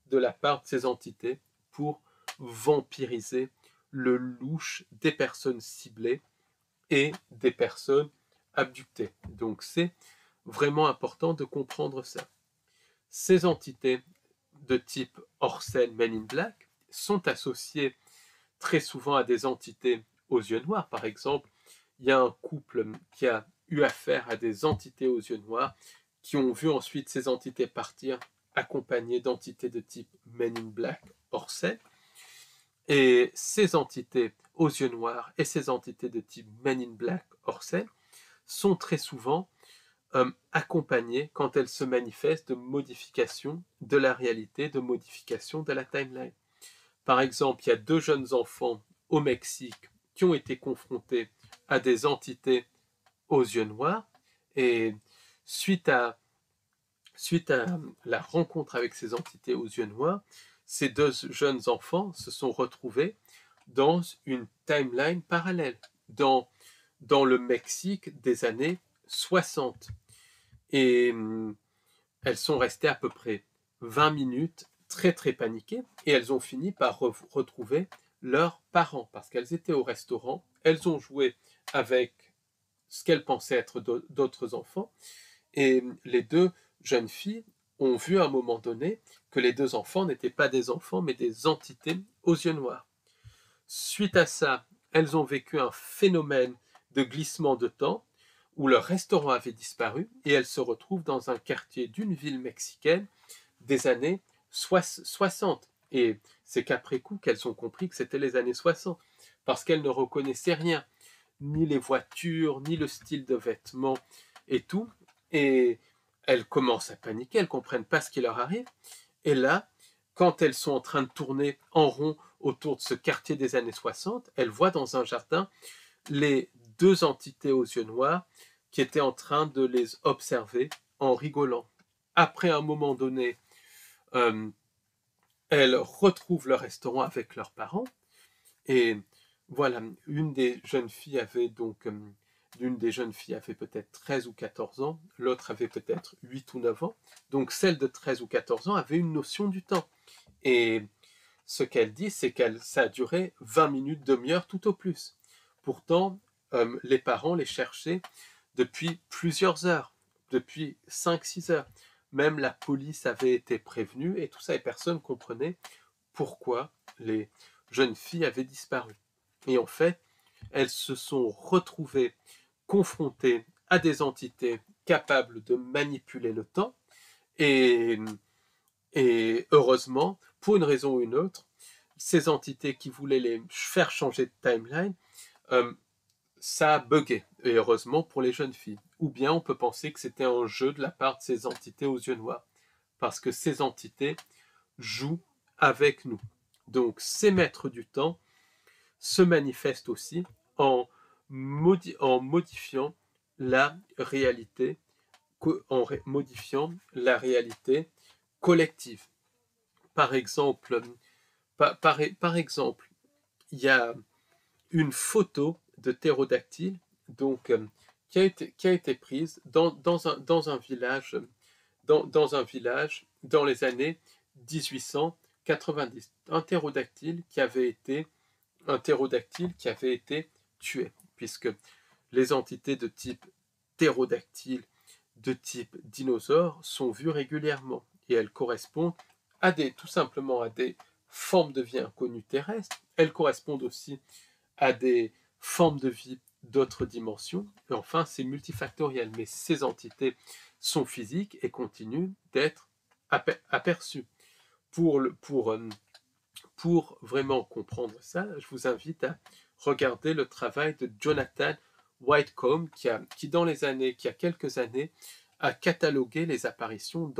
de la part de ces entités pour vampiriser le louche des personnes ciblées et des personnes abductées. Donc c'est vraiment important de comprendre ça. Ces entités de type Orsen Men in Black sont associées très souvent à des entités aux yeux noirs. Par exemple, il y a un couple qui a eu affaire à des entités aux yeux noirs qui ont vu ensuite ces entités partir accompagnées d'entités de type Men in Black Orsen. Et ces entités aux yeux noirs et ces entités de type Men in Black Orsen sont très souvent accompagnées, quand elles se manifestent, de modifications de la réalité, de modifications de la timeline. Par exemple, il y a 2 jeunes enfants au Mexique qui ont été confrontés à des entités aux yeux noirs, et suite à la rencontre avec ces entités aux yeux noirs, ces 2 jeunes enfants se sont retrouvés dans une timeline parallèle, dans le Mexique des années 60. Et elles sont restées à peu près 20 minutes très très paniquées, et elles ont fini par retrouver leurs parents, parce qu'elles étaient au restaurant, elles ont joué avec ce qu'elles pensaient être d'autres enfants, et les 2 jeunes filles ont vu à un moment donné que les 2 enfants n'étaient pas des enfants, mais des entités aux yeux noirs. Suite à ça, elles ont vécu un phénomène de glissement de temps, où leur restaurant avait disparu, et elles se retrouvent dans un quartier d'une ville mexicaine des années 60. Et c'est qu'après coup qu'elles ont compris que c'était les années 60, parce qu'elles ne reconnaissaient rien, ni les voitures, ni le style de vêtements et tout. Et elles commencent à paniquer, elles ne comprennent pas ce qui leur arrive. Et là, quand elles sont en train de tourner en rond autour de ce quartier des années 60, elles voient dans un jardin les 2 entités aux yeux noirs qui étaient en train de les observer en rigolant. Après un moment donné, elles retrouvent le restaurant avec leurs parents, et voilà, une des jeunes filles avait peut-être 13 ou 14 ans, l'autre avait peut-être 8 ou 9 ans, donc celle de 13 ou 14 ans avait une notion du temps. Et ce qu'elle dit, c'est que ça a duré 20 minutes, demi-heure tout au plus. Pourtant, les parents les cherchaient depuis plusieurs heures, depuis 5-6 heures. Même la police avait été prévenue et tout ça, et personne ne comprenait pourquoi les jeunes filles avaient disparu. Et en fait, elles se sont retrouvées confrontées à des entités capables de manipuler le temps, et heureusement, pour une raison ou une autre, ces entités qui voulaient les faire changer de timeline, ça a bugué, et heureusement pour les jeunes filles. Ou bien on peut penser que c'était un jeu de la part de ces entités aux yeux noirs, parce que ces entités jouent avec nous. Donc ces maîtres du temps se manifestent aussi en en modifiant la réalité, modifiant la réalité collective. Par exemple, par exemple, il y a une photo de ptérodactyle donc, qui a été prise dans un village, dans un village dans les années 1890. Un ptérodactyle qui avait été tué, puisque les entités de type ptérodactyle, de type dinosaure, sont vues régulièrement et elles correspondent tout simplement à des formes de vie inconnues terrestres. Elles correspondent aussi à des formes de vie d'autres dimensions. Et enfin, c'est multifactoriel, mais ces entités sont physiques et continuent d'être aperçues. Pour vraiment comprendre ça, je vous invite à regarder le travail de Jonathan Whitcomb, qui a quelques années, a catalogué les apparitions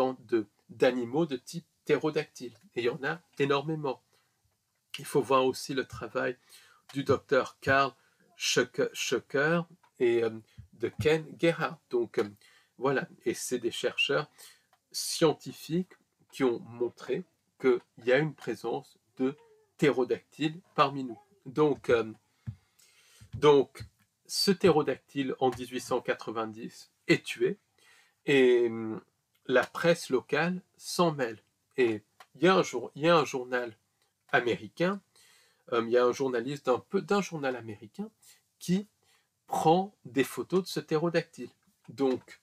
d'animaux de type ptérodactyle. Et il y en a énormément. Il faut voir aussi le travail du docteur Carl Schucker et de Ken Gerhard. Donc voilà, et c'est des chercheurs scientifiques qui ont montré qu'il y a une présence de ptérodactyles parmi nous. Donc ce ptérodactyle en 1890 est tué et la presse locale s'en mêle. Et il y a un journal américain, il y a un journaliste d'un journal américain qui prend des photos de ce ptérodactyle. Donc,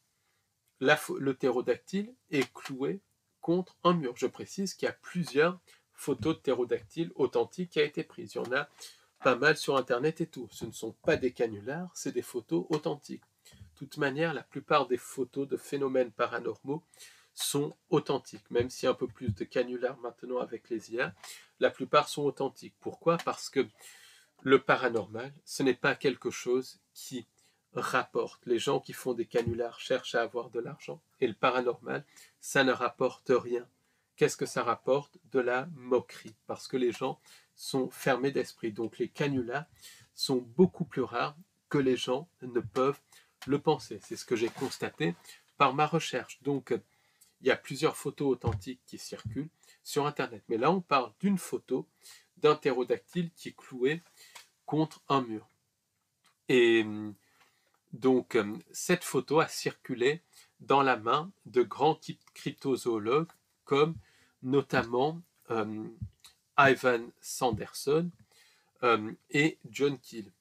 le ptérodactyle est cloué contre un mur. Je précise qu'il y a plusieurs photos de ptérodactyle authentiques qui ont été prises. Il y en a pas mal sur Internet et tout. Ce ne sont pas des canulars, c'est des photos authentiques. De toute manière, la plupart des photos de phénomènes paranormaux sont authentiques, même s'il y a un peu plus de canulars maintenant avec les IA, la plupart sont authentiques. Pourquoi? Parce que le paranormal, ce n'est pas quelque chose qui rapporte. Les gens qui font des canulars cherchent à avoir de l'argent, et le paranormal, ça ne rapporte rien. Qu'est-ce que ça rapporte? De la moquerie, parce que les gens sont fermés d'esprit. Donc les canulars sont beaucoup plus rares que les gens ne peuvent le penser. C'est ce que j'ai constaté par ma recherche. Donc il y a plusieurs photos authentiques qui circulent sur Internet. Mais là, on parle d'une photo d'un ptérodactyle qui est cloué contre un mur. Et donc, cette photo a circulé dans la main de grands cryptozoologues comme notamment Ivan Sanderson et John Keel.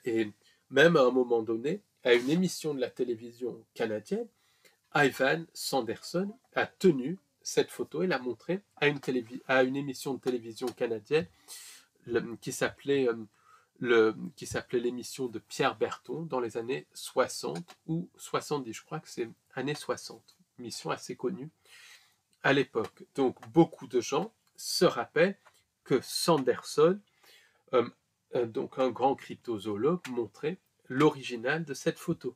Et même à un moment donné, à une émission de la télévision canadienne, Ivan Sanderson a tenu cette photo et l'a montrée à une émission de télévision canadienne qui s'appelait l'émission de Pierre Berton dans les années 60 ou 70. Je crois que c'est années 60. Émission assez connue à l'époque. Donc beaucoup de gens se rappellent que Sanderson, donc un grand cryptozoologue, montrait l'original de cette photo.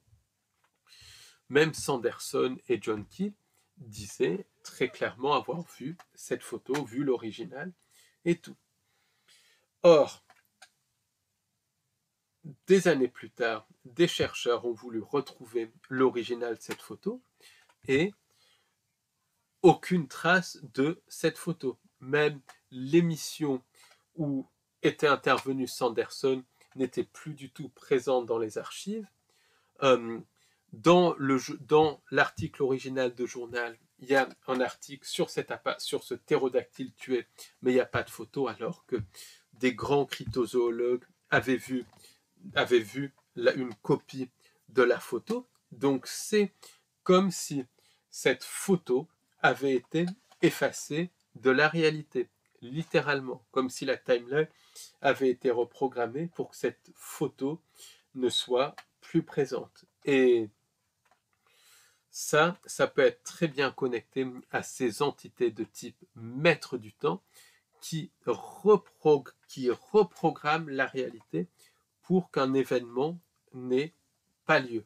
Même Sanderson et John Keel disaient très clairement avoir vu cette photo, vu l'original et tout. Or, des années plus tard, des chercheurs ont voulu retrouver l'original de cette photo et aucune trace de cette photo. Même l'émission où était intervenu Sanderson n'était plus du tout présente dans les archives. Dans l'article original de journal, il y a un article sur ce ptérodactyle tué, mais il n'y a pas de photo, alors que des grands cryptozoologues avaient vu une copie de la photo. Donc c'est comme si cette photo avait été effacée de la réalité, littéralement, comme si la timeline avait été reprogrammée pour que cette photo ne soit plus présente. Et ça peut être très bien connecté à ces entités de type maître du temps qui reprogramment la réalité pour qu'un événement n'ait pas lieu.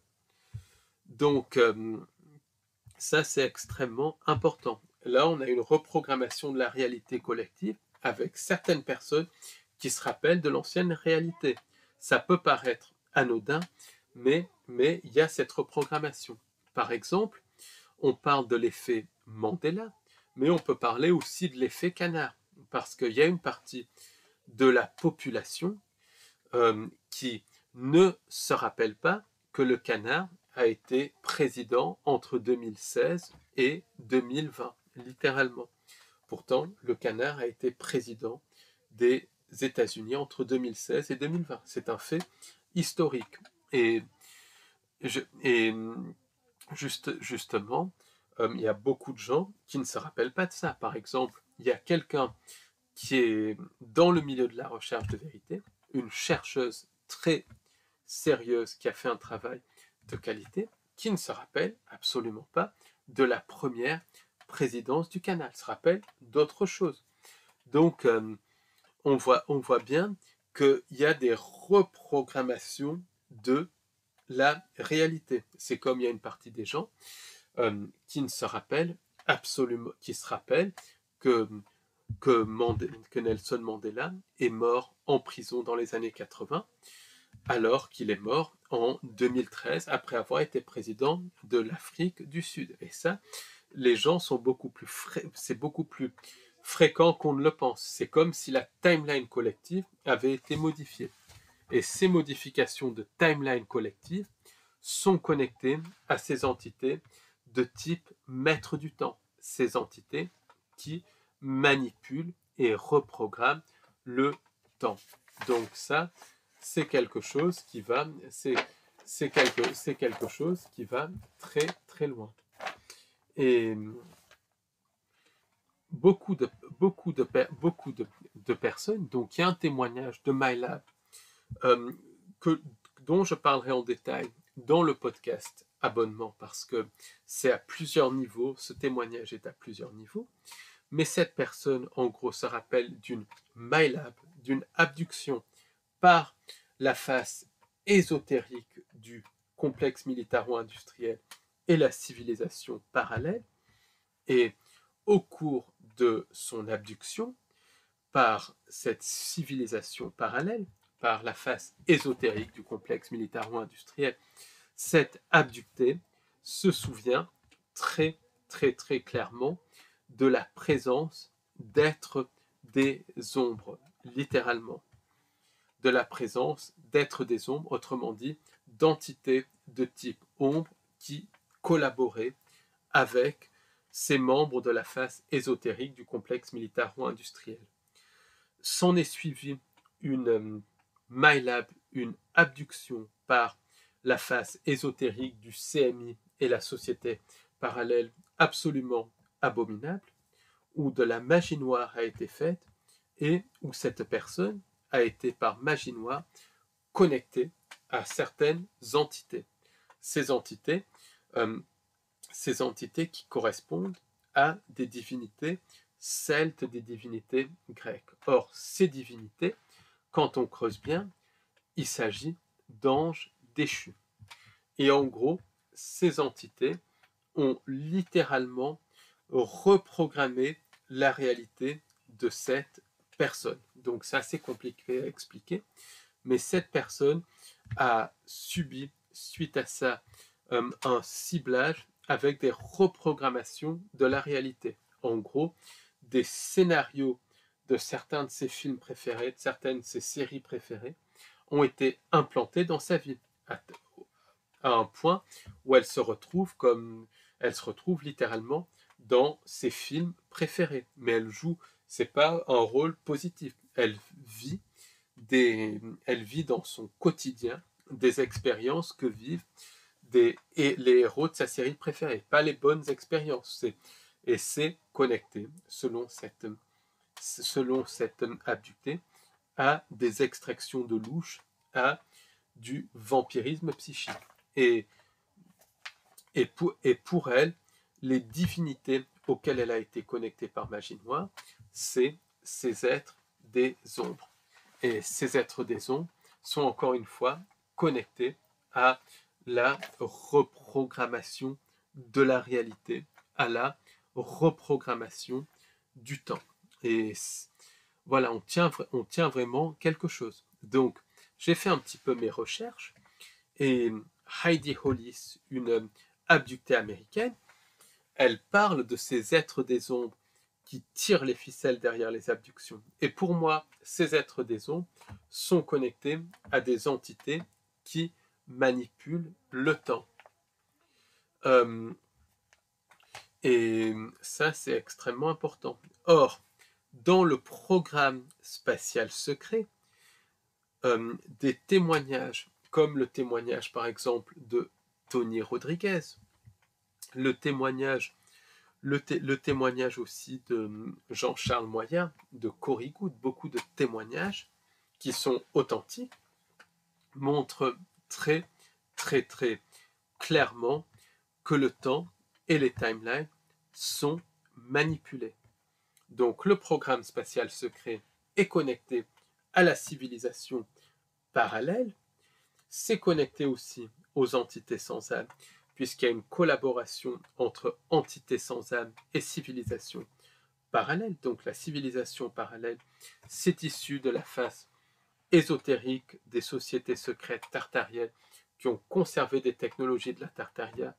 Donc, ça, c'est extrêmement important. Là, on a une reprogrammation de la réalité collective avec certaines personnes qui se rappellent de l'ancienne réalité. Ça peut paraître anodin, mais il y a cette reprogrammation. Par exemple, on parle de l'effet Mandela, mais on peut parler aussi de l'effet canard, parce qu'il y a une partie de la population qui ne se rappelle pas que le canard a été président entre 2016 et 2020, littéralement. Pourtant, le canard a été président des États-Unis entre 2016 et 2020. C'est un fait historique. Et, et justement, il y a beaucoup de gens qui ne se rappellent pas de ça. Par exemple, il y a quelqu'un qui est dans le milieu de la recherche de vérité, une chercheuse très sérieuse qui a fait un travail de qualité, qui ne se rappelle absolument pas de la première présidence du canal, elle se rappelle d'autres choses. Donc, on voit bien qu'il y a des reprogrammations de la réalité. C'est comme il y a une partie des gens qui ne se rappellent absolument, qui se rappellent que Nelson Mandela est mort en prison dans les années 80, alors qu'il est mort en 2013 après avoir été président de l'Afrique du Sud. Et ça, les gens sont c'est beaucoup plus fréquent qu'on ne le pense. C'est comme si la timeline collective avait été modifiée. Et ces modifications de timeline collective sont connectées à ces entités de type maître du temps. Ces entités qui manipulent et reprogramment le temps. Donc ça, c'est quelque chose qui va, c'est quelque chose qui va très très loin. Et beaucoup de personnes, donc il y a un témoignage de MyLab dont je parlerai en détail dans le podcast abonnement, parce que c'est à plusieurs niveaux, ce témoignage est à plusieurs niveaux, mais cette personne en gros se rappelle d'une MyLab, d'une abduction par la face ésotérique du complexe militaro-industriel et la civilisation parallèle, et au cours de son abduction par cette civilisation parallèle, par la face ésotérique du complexe militaro-industriel, cette abductée se souvient très très très clairement de la présence d'êtres des ombres, littéralement, de la présence d'êtres des ombres, autrement dit, d'entités de type ombre qui collaboraient avec ces membres de la face ésotérique du complexe militaro-industriel. S'en est suivi une MyLab, une abduction par la face ésotérique du CMI et la société parallèle absolument abominable, où de la magie noire a été faite et où cette personne a été par magie noire connectée à certaines entités. Ces entités qui correspondent à des divinités celtes, des divinités grecques. Or, ces divinités, quand on creuse bien, il s'agit d'anges déchus. Et en gros, ces entités ont littéralement reprogrammé la réalité de cette personne. Donc c'est assez compliqué à expliquer, mais cette personne a subi, suite à ça, un ciblage avec des reprogrammations de la réalité. En gros, des scénarios de certains de ses films préférés, de certaines de ses séries préférées, ont été implantés dans sa vie, à un point où elle se retrouve littéralement dans ses films préférés. Mais elle joue, c'est pas un rôle positif. Elle vit dans son quotidien des expériences que vivent les héros de sa série préférée, pas les bonnes expériences. Et c'est connecté, selon cette abductée, à des extractions de louche, à du vampirisme psychique. Et pour elle, les divinités auxquelles elle a été connectée par magie noire, c'est ces êtres des ombres. Et ces êtres des ombres sont encore une fois connectés à la reprogrammation de la réalité, à la reprogrammation du temps. Et voilà, on tient vraiment quelque chose. Donc, j'ai fait un petit peu mes recherches Et Heidi Hollis, une abductée américaine, elle parle de ces êtres des ombres qui tirent les ficelles derrière les abductions. Et pour moi, ces êtres des ombres sont connectés à des entités qui manipulent le temps. Et ça, c'est extrêmement important. Or, dans le programme spatial secret, des témoignages, comme le témoignage par exemple de Tony Rodriguez, le témoignage aussi de Jean-Charles Moyen, de Corey Goode, beaucoup de témoignages qui sont authentiques, montrent très, très, très clairement que le temps et les timelines sont manipulés. Donc le programme spatial secret est connecté à la civilisation parallèle, c'est connecté aussi aux entités sans âme, puisqu'il y a une collaboration entre entités sans âme et civilisation parallèle. Donc la civilisation parallèle, c'est issu de la face ésotérique des sociétés secrètes tartariennes qui ont conservé des technologies de la Tartaria.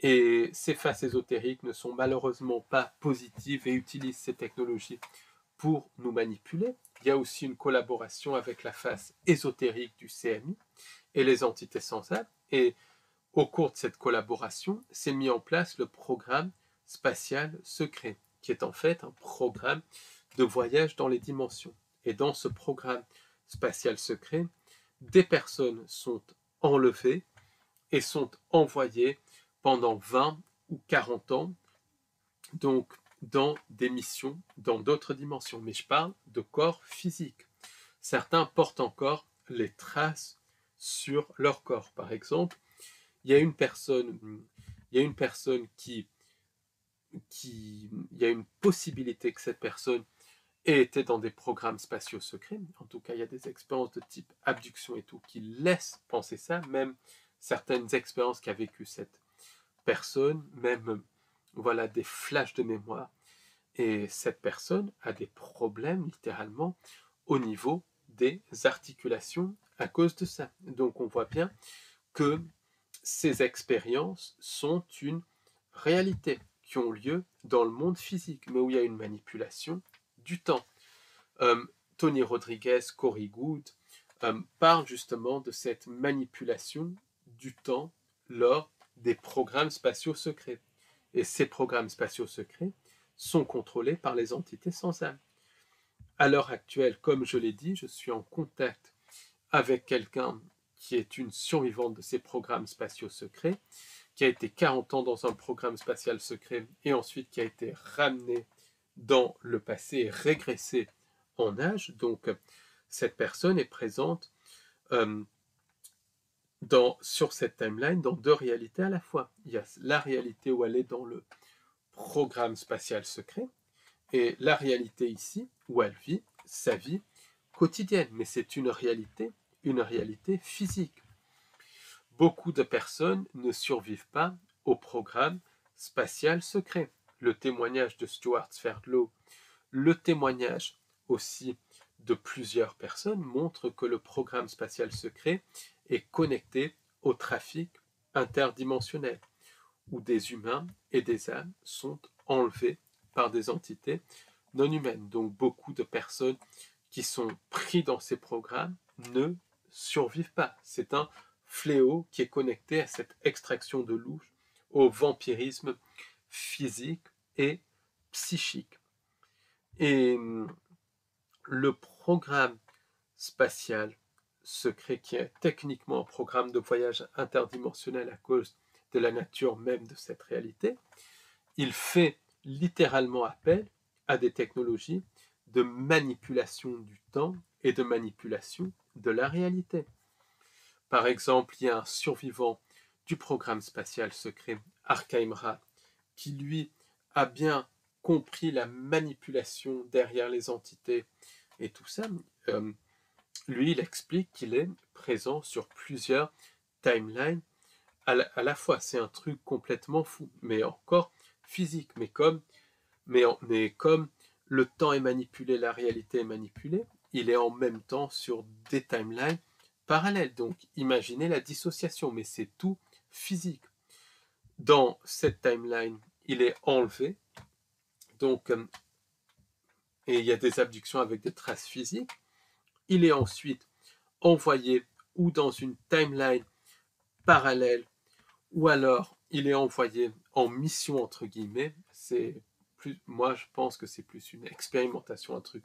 Et ces faces ésotériques ne sont malheureusement pas positives et utilisent ces technologies pour nous manipuler. Il y a aussi une collaboration avec la face ésotérique du CMI et les entités sans âme. Et au cours de cette collaboration, s'est mis en place le programme spatial secret, qui est en fait un programme de voyage dans les dimensions. Et dans ce programme spatial secret, des personnes sont enlevées et sont envoyées pendant 20 ou 40 ans, donc dans des missions dans d'autres dimensions. Mais je parle de corps physiques. Certains portent encore les traces sur leur corps. Par exemple, il y a une personne qui il y a une possibilité que cette personne ait été dans des programmes spatiaux secrets. En tout cas, il y a des expériences de type abduction et tout qui laissent penser ça, même certaines expériences qu'a vécues cette personne, même voilà des flashs de mémoire. Et cette personne a des problèmes littéralement au niveau des articulations à cause de ça. Donc on voit bien que ces expériences sont une réalité qui ont lieu dans le monde physique, mais où il y a une manipulation du temps. Tony Rodriguez, Corey Goode parlent justement de cette manipulation du temps lors des programmes spatiaux secrets. Et ces programmes spatiaux secrets sont contrôlés par les entités sans âme. À l'heure actuelle, comme je l'ai dit, je suis en contact avec quelqu'un qui est une survivante de ces programmes spatiaux secrets, qui a été 40 ans dans un programme spatial secret et ensuite qui a été ramené dans le passé et régressé en âge. Donc, cette personne est présente sur cette timeline dans deux réalités à la fois. Il y a la réalité où elle est dans le programme spatial secret et la réalité ici où elle vit sa vie quotidienne. Mais c'est une réalité physique. Beaucoup de personnes ne survivent pas au programme spatial secret. Le témoignage de Stuart Sverdlow, le témoignage aussi de plusieurs personnes montrent que le programme spatial secret est connecté au trafic interdimensionnel, où des humains et des âmes sont enlevés par des entités non humaines. Donc beaucoup de personnes qui sont prises dans ces programmes ne survivent pas. C'est un fléau qui est connecté à cette extraction de louche, au vampirisme physique et psychique. Et le programme spatial secret, qui est techniquement un programme de voyage interdimensionnel à cause de la nature même de cette réalité, il fait littéralement appel à des technologies de manipulation du temps et de manipulation de la réalité. Par exemple, il y a un survivant du programme spatial secret, Arkheimra, qui lui a bien compris la manipulation derrière les entités et tout ça. Lui, il explique qu'il est présent sur plusieurs timelines à la fois. C'est un truc complètement fou, mais encore physique. Mais comme le temps est manipulé, la réalité est manipulée, il est en même temps sur des timelines parallèles. Donc, imaginez la dissociation, mais c'est tout physique. Dans cette timeline, il est enlevé, donc, et il y a des abductions avec des traces physiques. Il est ensuite envoyé ou dans une timeline parallèle, ou alors il est envoyé en mission entre guillemets. C'est plus, moi je pense que c'est plus une expérimentation, un truc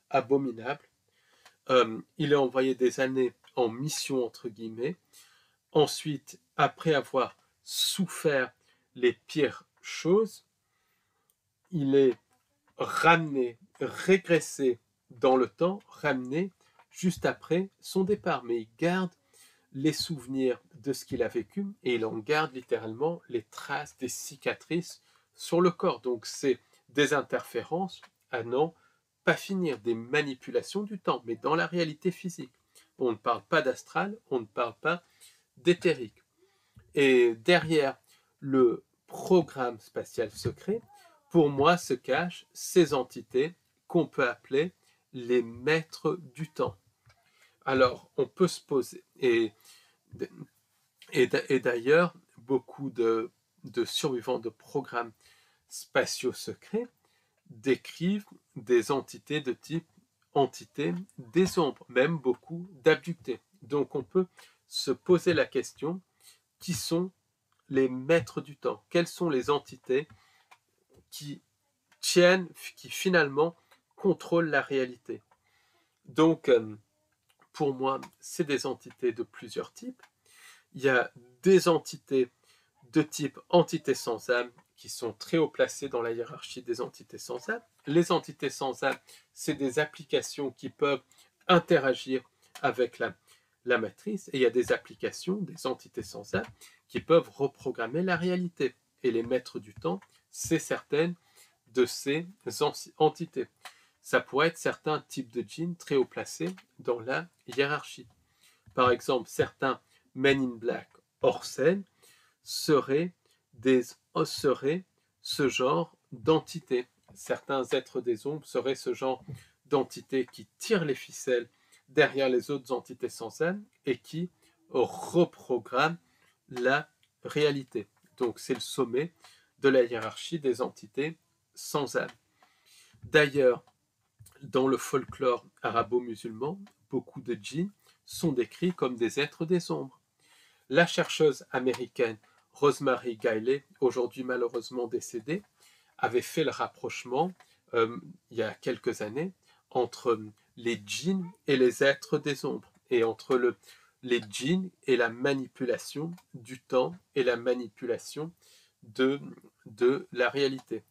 abominable. Il est envoyé des années en mission entre guillemets. Ensuite, après avoir souffert les pires choses, il est ramené, régressé dans le temps, ramené juste après son départ. Mais il garde les souvenirs de ce qu'il a vécu et il en garde littéralement les traces des cicatrices sur le corps. Donc c'est des interférences à n'en pas finir, des manipulations du temps, mais dans la réalité physique. On ne parle pas d'astral, on ne parle pas d'éthérique. Et derrière le programme spatial secret, pour moi se cachent ces entités qu'on peut appeler les maîtres du temps. Alors, on peut se poser, et d'ailleurs, beaucoup de survivants de programmes spatiaux secrets décrivent des entités de type entité des ombres, même beaucoup d'abductés. Donc on peut se poser la question, qui sont les maîtres du temps? Quelles sont les entités qui tiennent, qui finalement contrôlent la réalité? Donc pour moi, c'est des entités de plusieurs types. Il y a des entités de type entité sans âme qui sont très haut placées dans la hiérarchie des entités sans âme. Les entités sans âme, c'est des applications qui peuvent interagir avec la matrice, et il y a des applications, des entités sans âme, qui peuvent reprogrammer la réalité. Et les maîtres du temps, c'est certaines de ces entités. Ça pourrait être certains types de djinns très haut placés dans la hiérarchie. Par exemple, certains Men in Black hors scène seraient ce genre d'entité. Certains êtres des ombres seraient ce genre d'entité qui tirent les ficelles derrière les autres entités sans âme et qui reprogramment la réalité. Donc c'est le sommet de la hiérarchie des entités sans âme. D'ailleurs, dans le folklore arabo-musulman, beaucoup de djinns sont décrits comme des êtres des ombres. La chercheuse américaine Rosemary Guiley, aujourd'hui malheureusement décédée, avait fait le rapprochement il y a quelques années entre les djinns et les êtres des ombres, et entre les djinns et la manipulation du temps et la manipulation de la réalité.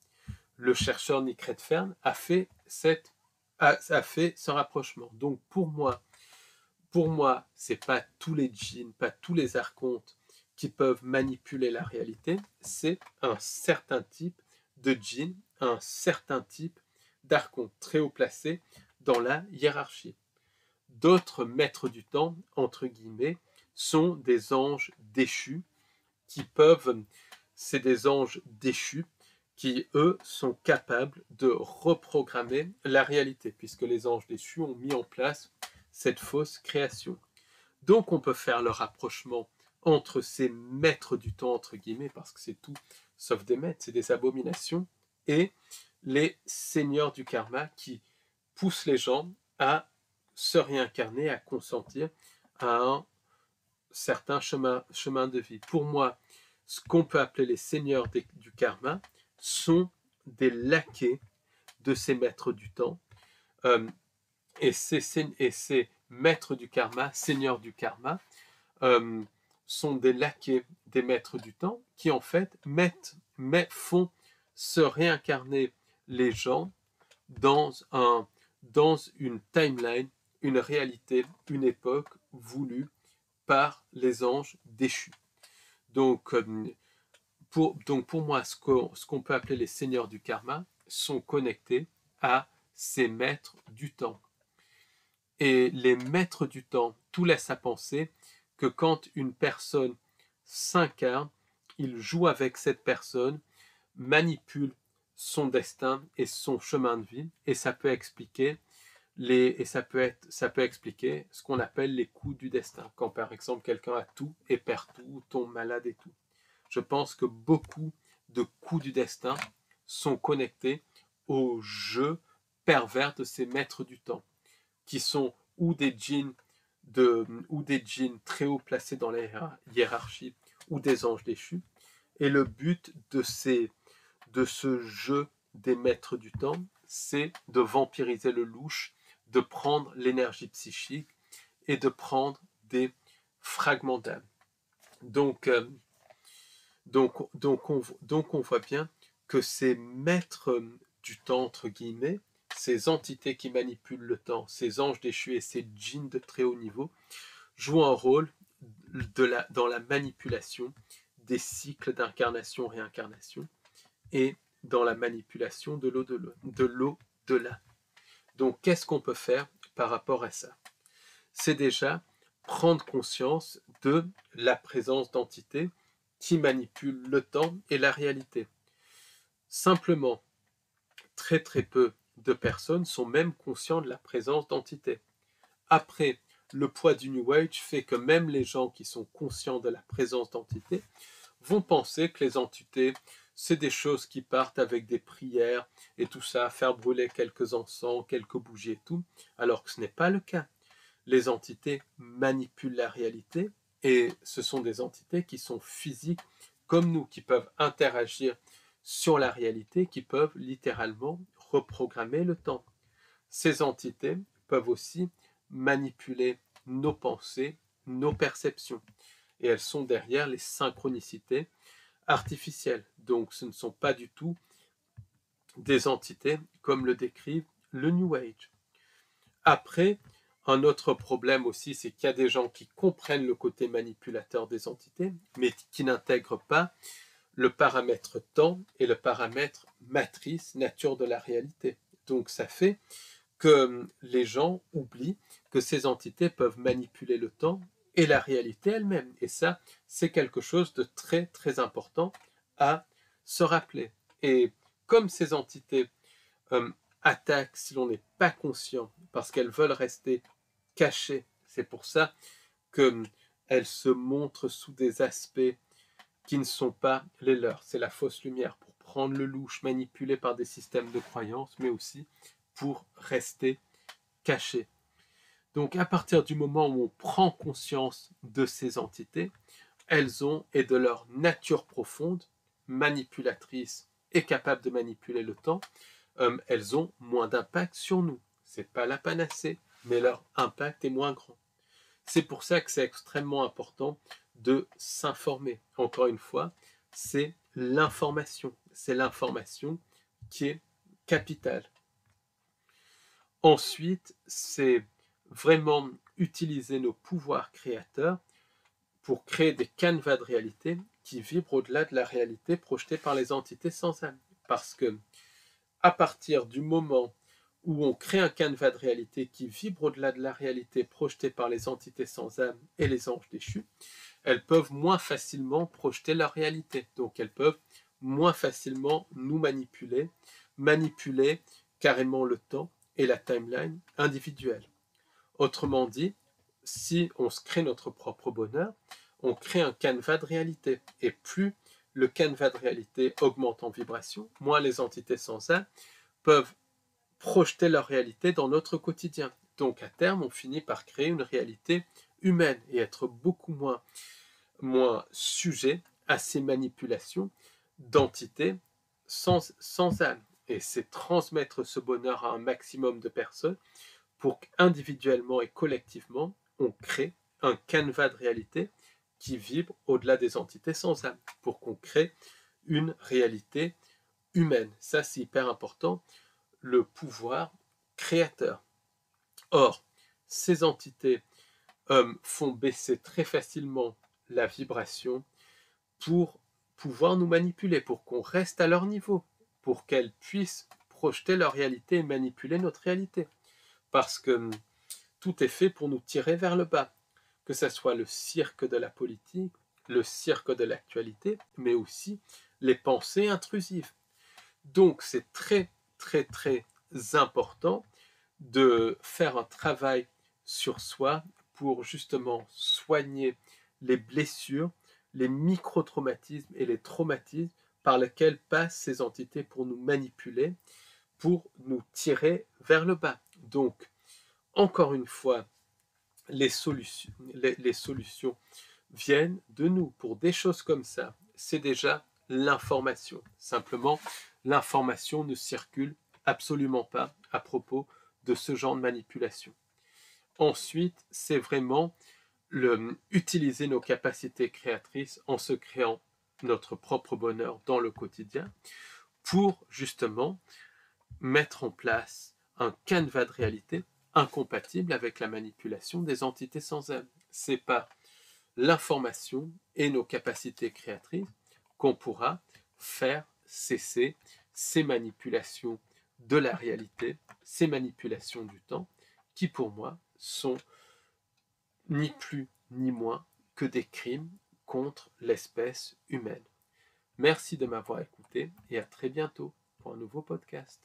Le chercheur Nick Redfern a fait ce rapprochement. Donc pour moi, c'est pas tous les djinns, pas tous les archontes qui peuvent manipuler la réalité, c'est un certain type de djinn, un certain type d'archonte très haut placé dans la hiérarchie. D'autres maîtres du temps, entre guillemets, sont des anges déchus c'est des anges déchus qui, eux, sont capables de reprogrammer la réalité, puisque les anges déchus ont mis en place cette fausse création. Donc on peut faire le rapprochement entre ces maîtres du temps, entre guillemets, parce que c'est tout sauf des maîtres, c'est des abominations, et les seigneurs du karma qui poussent les gens à se réincarner, à consentir à un certain chemin de vie. Pour moi, ce qu'on peut appeler les seigneurs du karma sont des laquais de ces maîtres du temps. Et ces maîtres du karma, seigneurs du karma, sont des laquais des maîtres du temps qui en fait font se réincarner les gens dans une timeline, une réalité, une époque voulue par les anges déchus. Donc pour moi, ce qu'on peut appeler les seigneurs du karma sont connectés à ces maîtres du temps. Et les maîtres du temps, tout laisse à penser que quand une personne s'incarne, il joue avec cette personne, manipule son destin et son chemin de vie, et ça peut expliquer Et ça peut expliquer ce qu'on appelle les coups du destin, quand par exemple quelqu'un a tout et perd tout, tombe malade et tout. Je pense que beaucoup de coups du destin sont connectés au jeu pervers de ces maîtres du temps, qui sont ou des djinns très haut placés dans la hiérarchie, ou des anges déchus. Et le but de ce jeu des maîtres du temps, c'est de vampiriser le louche, de prendre l'énergie psychique et de prendre des fragments d'âme. Donc on voit bien que ces maîtres du temps, entre guillemets, ces entités qui manipulent le temps, ces anges déchus et ces djinns de très haut niveau, jouent un rôle dans la manipulation des cycles d'incarnation-réincarnation et dans la manipulation de l'au-delà. Donc, qu'est-ce qu'on peut faire par rapport à ça? C'est déjà prendre conscience de la présence d'entités qui manipulent le temps et la réalité. Simplement, très très peu de personnes sont même conscients de la présence d'entités. Après, le poids du New Age fait que même les gens qui sont conscients de la présence d'entités vont penser que les entités, c'est des choses qui partent avec des prières et tout ça, faire brûler quelques encens, quelques bougies et tout, alors que ce n'est pas le cas. Les entités manipulent la réalité et ce sont des entités qui sont physiques comme nous, qui peuvent interagir sur la réalité, qui peuvent littéralement reprogrammer le temps. Ces entités peuvent aussi manipuler nos pensées, nos perceptions. Et elles sont derrière les synchronicités artificielles. Donc ce ne sont pas du tout des entités comme le décrivent le New Age. Après, un autre problème aussi, c'est qu'il y a des gens qui comprennent le côté manipulateur des entités, mais qui n'intègrent pas le paramètre temps et le paramètre matrice, nature de la réalité. Donc ça fait que les gens oublient que ces entités peuvent manipuler le temps et la réalité elle-même. Et ça, c'est quelque chose de très très important à se rappeler. Et comme ces entités attaquent si l'on n'est pas conscient, parce qu'elles veulent rester cachées, c'est pour ça qu'elles se montrent sous des aspects qui ne sont pas les leurs. C'est la fausse lumière pour prendre le louche, manipulé par des systèmes de croyances, mais aussi pour rester caché. Donc à partir du moment où on prend conscience de ces entités, elles ont, et de leur nature profonde, manipulatrice et capable de manipuler le temps, elles ont moins d'impact sur nous. C'est pas la panacée, mais leur impact est moins grand. C'est pour ça que c'est extrêmement important de s'informer. Encore une fois, c'est l'information. C'est l'information qui est capitale. Ensuite, c'est vraiment utiliser nos pouvoirs créateurs pour créer des canevas de réalité qui vibrent au-delà de la réalité projetée par les entités sans âme. Parce que à partir du moment où on crée un canevas de réalité qui vibre au-delà de la réalité projetée par les entités sans âme et les anges déchus, elles peuvent moins facilement projeter leur réalité. Donc elles peuvent moins facilement nous manipuler carrément le temps et la timeline individuelle. Autrement dit, si on se crée notre propre bonheur, on crée un canevas de réalité. Et plus le canevas de réalité augmente en vibration, moins les entités sans âme peuvent projeter leur réalité dans notre quotidien. Donc à terme, on finit par créer une réalité humaine et être beaucoup moins sujet à ces manipulations d'entités sans âme. Et c'est transmettre ce bonheur à un maximum de personnes pour qu'individuellement et collectivement, on crée un canevas de réalité qui vibre au-delà des entités sans âme, pour qu'on crée une réalité humaine. Ça, c'est hyper important, le pouvoir créateur. Or, ces entités font baisser très facilement la vibration pour pouvoir nous manipuler, pour qu'on reste à leur niveau, pour qu'elles puissent projeter leur réalité et manipuler notre réalité. Parce que tout est fait pour nous tirer vers le bas, que ce soit le cirque de la politique, le cirque de l'actualité, mais aussi les pensées intrusives. Donc c'est très très très important de faire un travail sur soi pour justement soigner les blessures, les micro-traumatismes et les traumatismes par lesquels passent ces entités pour nous manipuler, pour nous tirer vers le bas. Donc, encore une fois, les solutions viennent de nous. Pour des choses comme ça, c'est déjà l'information. Simplement, l'information ne circule absolument pas à propos de ce genre de manipulation. Ensuite, c'est vraiment utiliser nos capacités créatrices en se créant notre propre bonheur dans le quotidien pour justement mettre en place un canevas de réalité incompatible avec la manipulation des entités sans âme. C'est pas l'information et nos capacités créatrices qu'on pourra faire cesser ces manipulations de la réalité, ces manipulations du temps, qui pour moi sont ni plus ni moins que des crimes contre l'espèce humaine. Merci de m'avoir écouté et à très bientôt pour un nouveau podcast.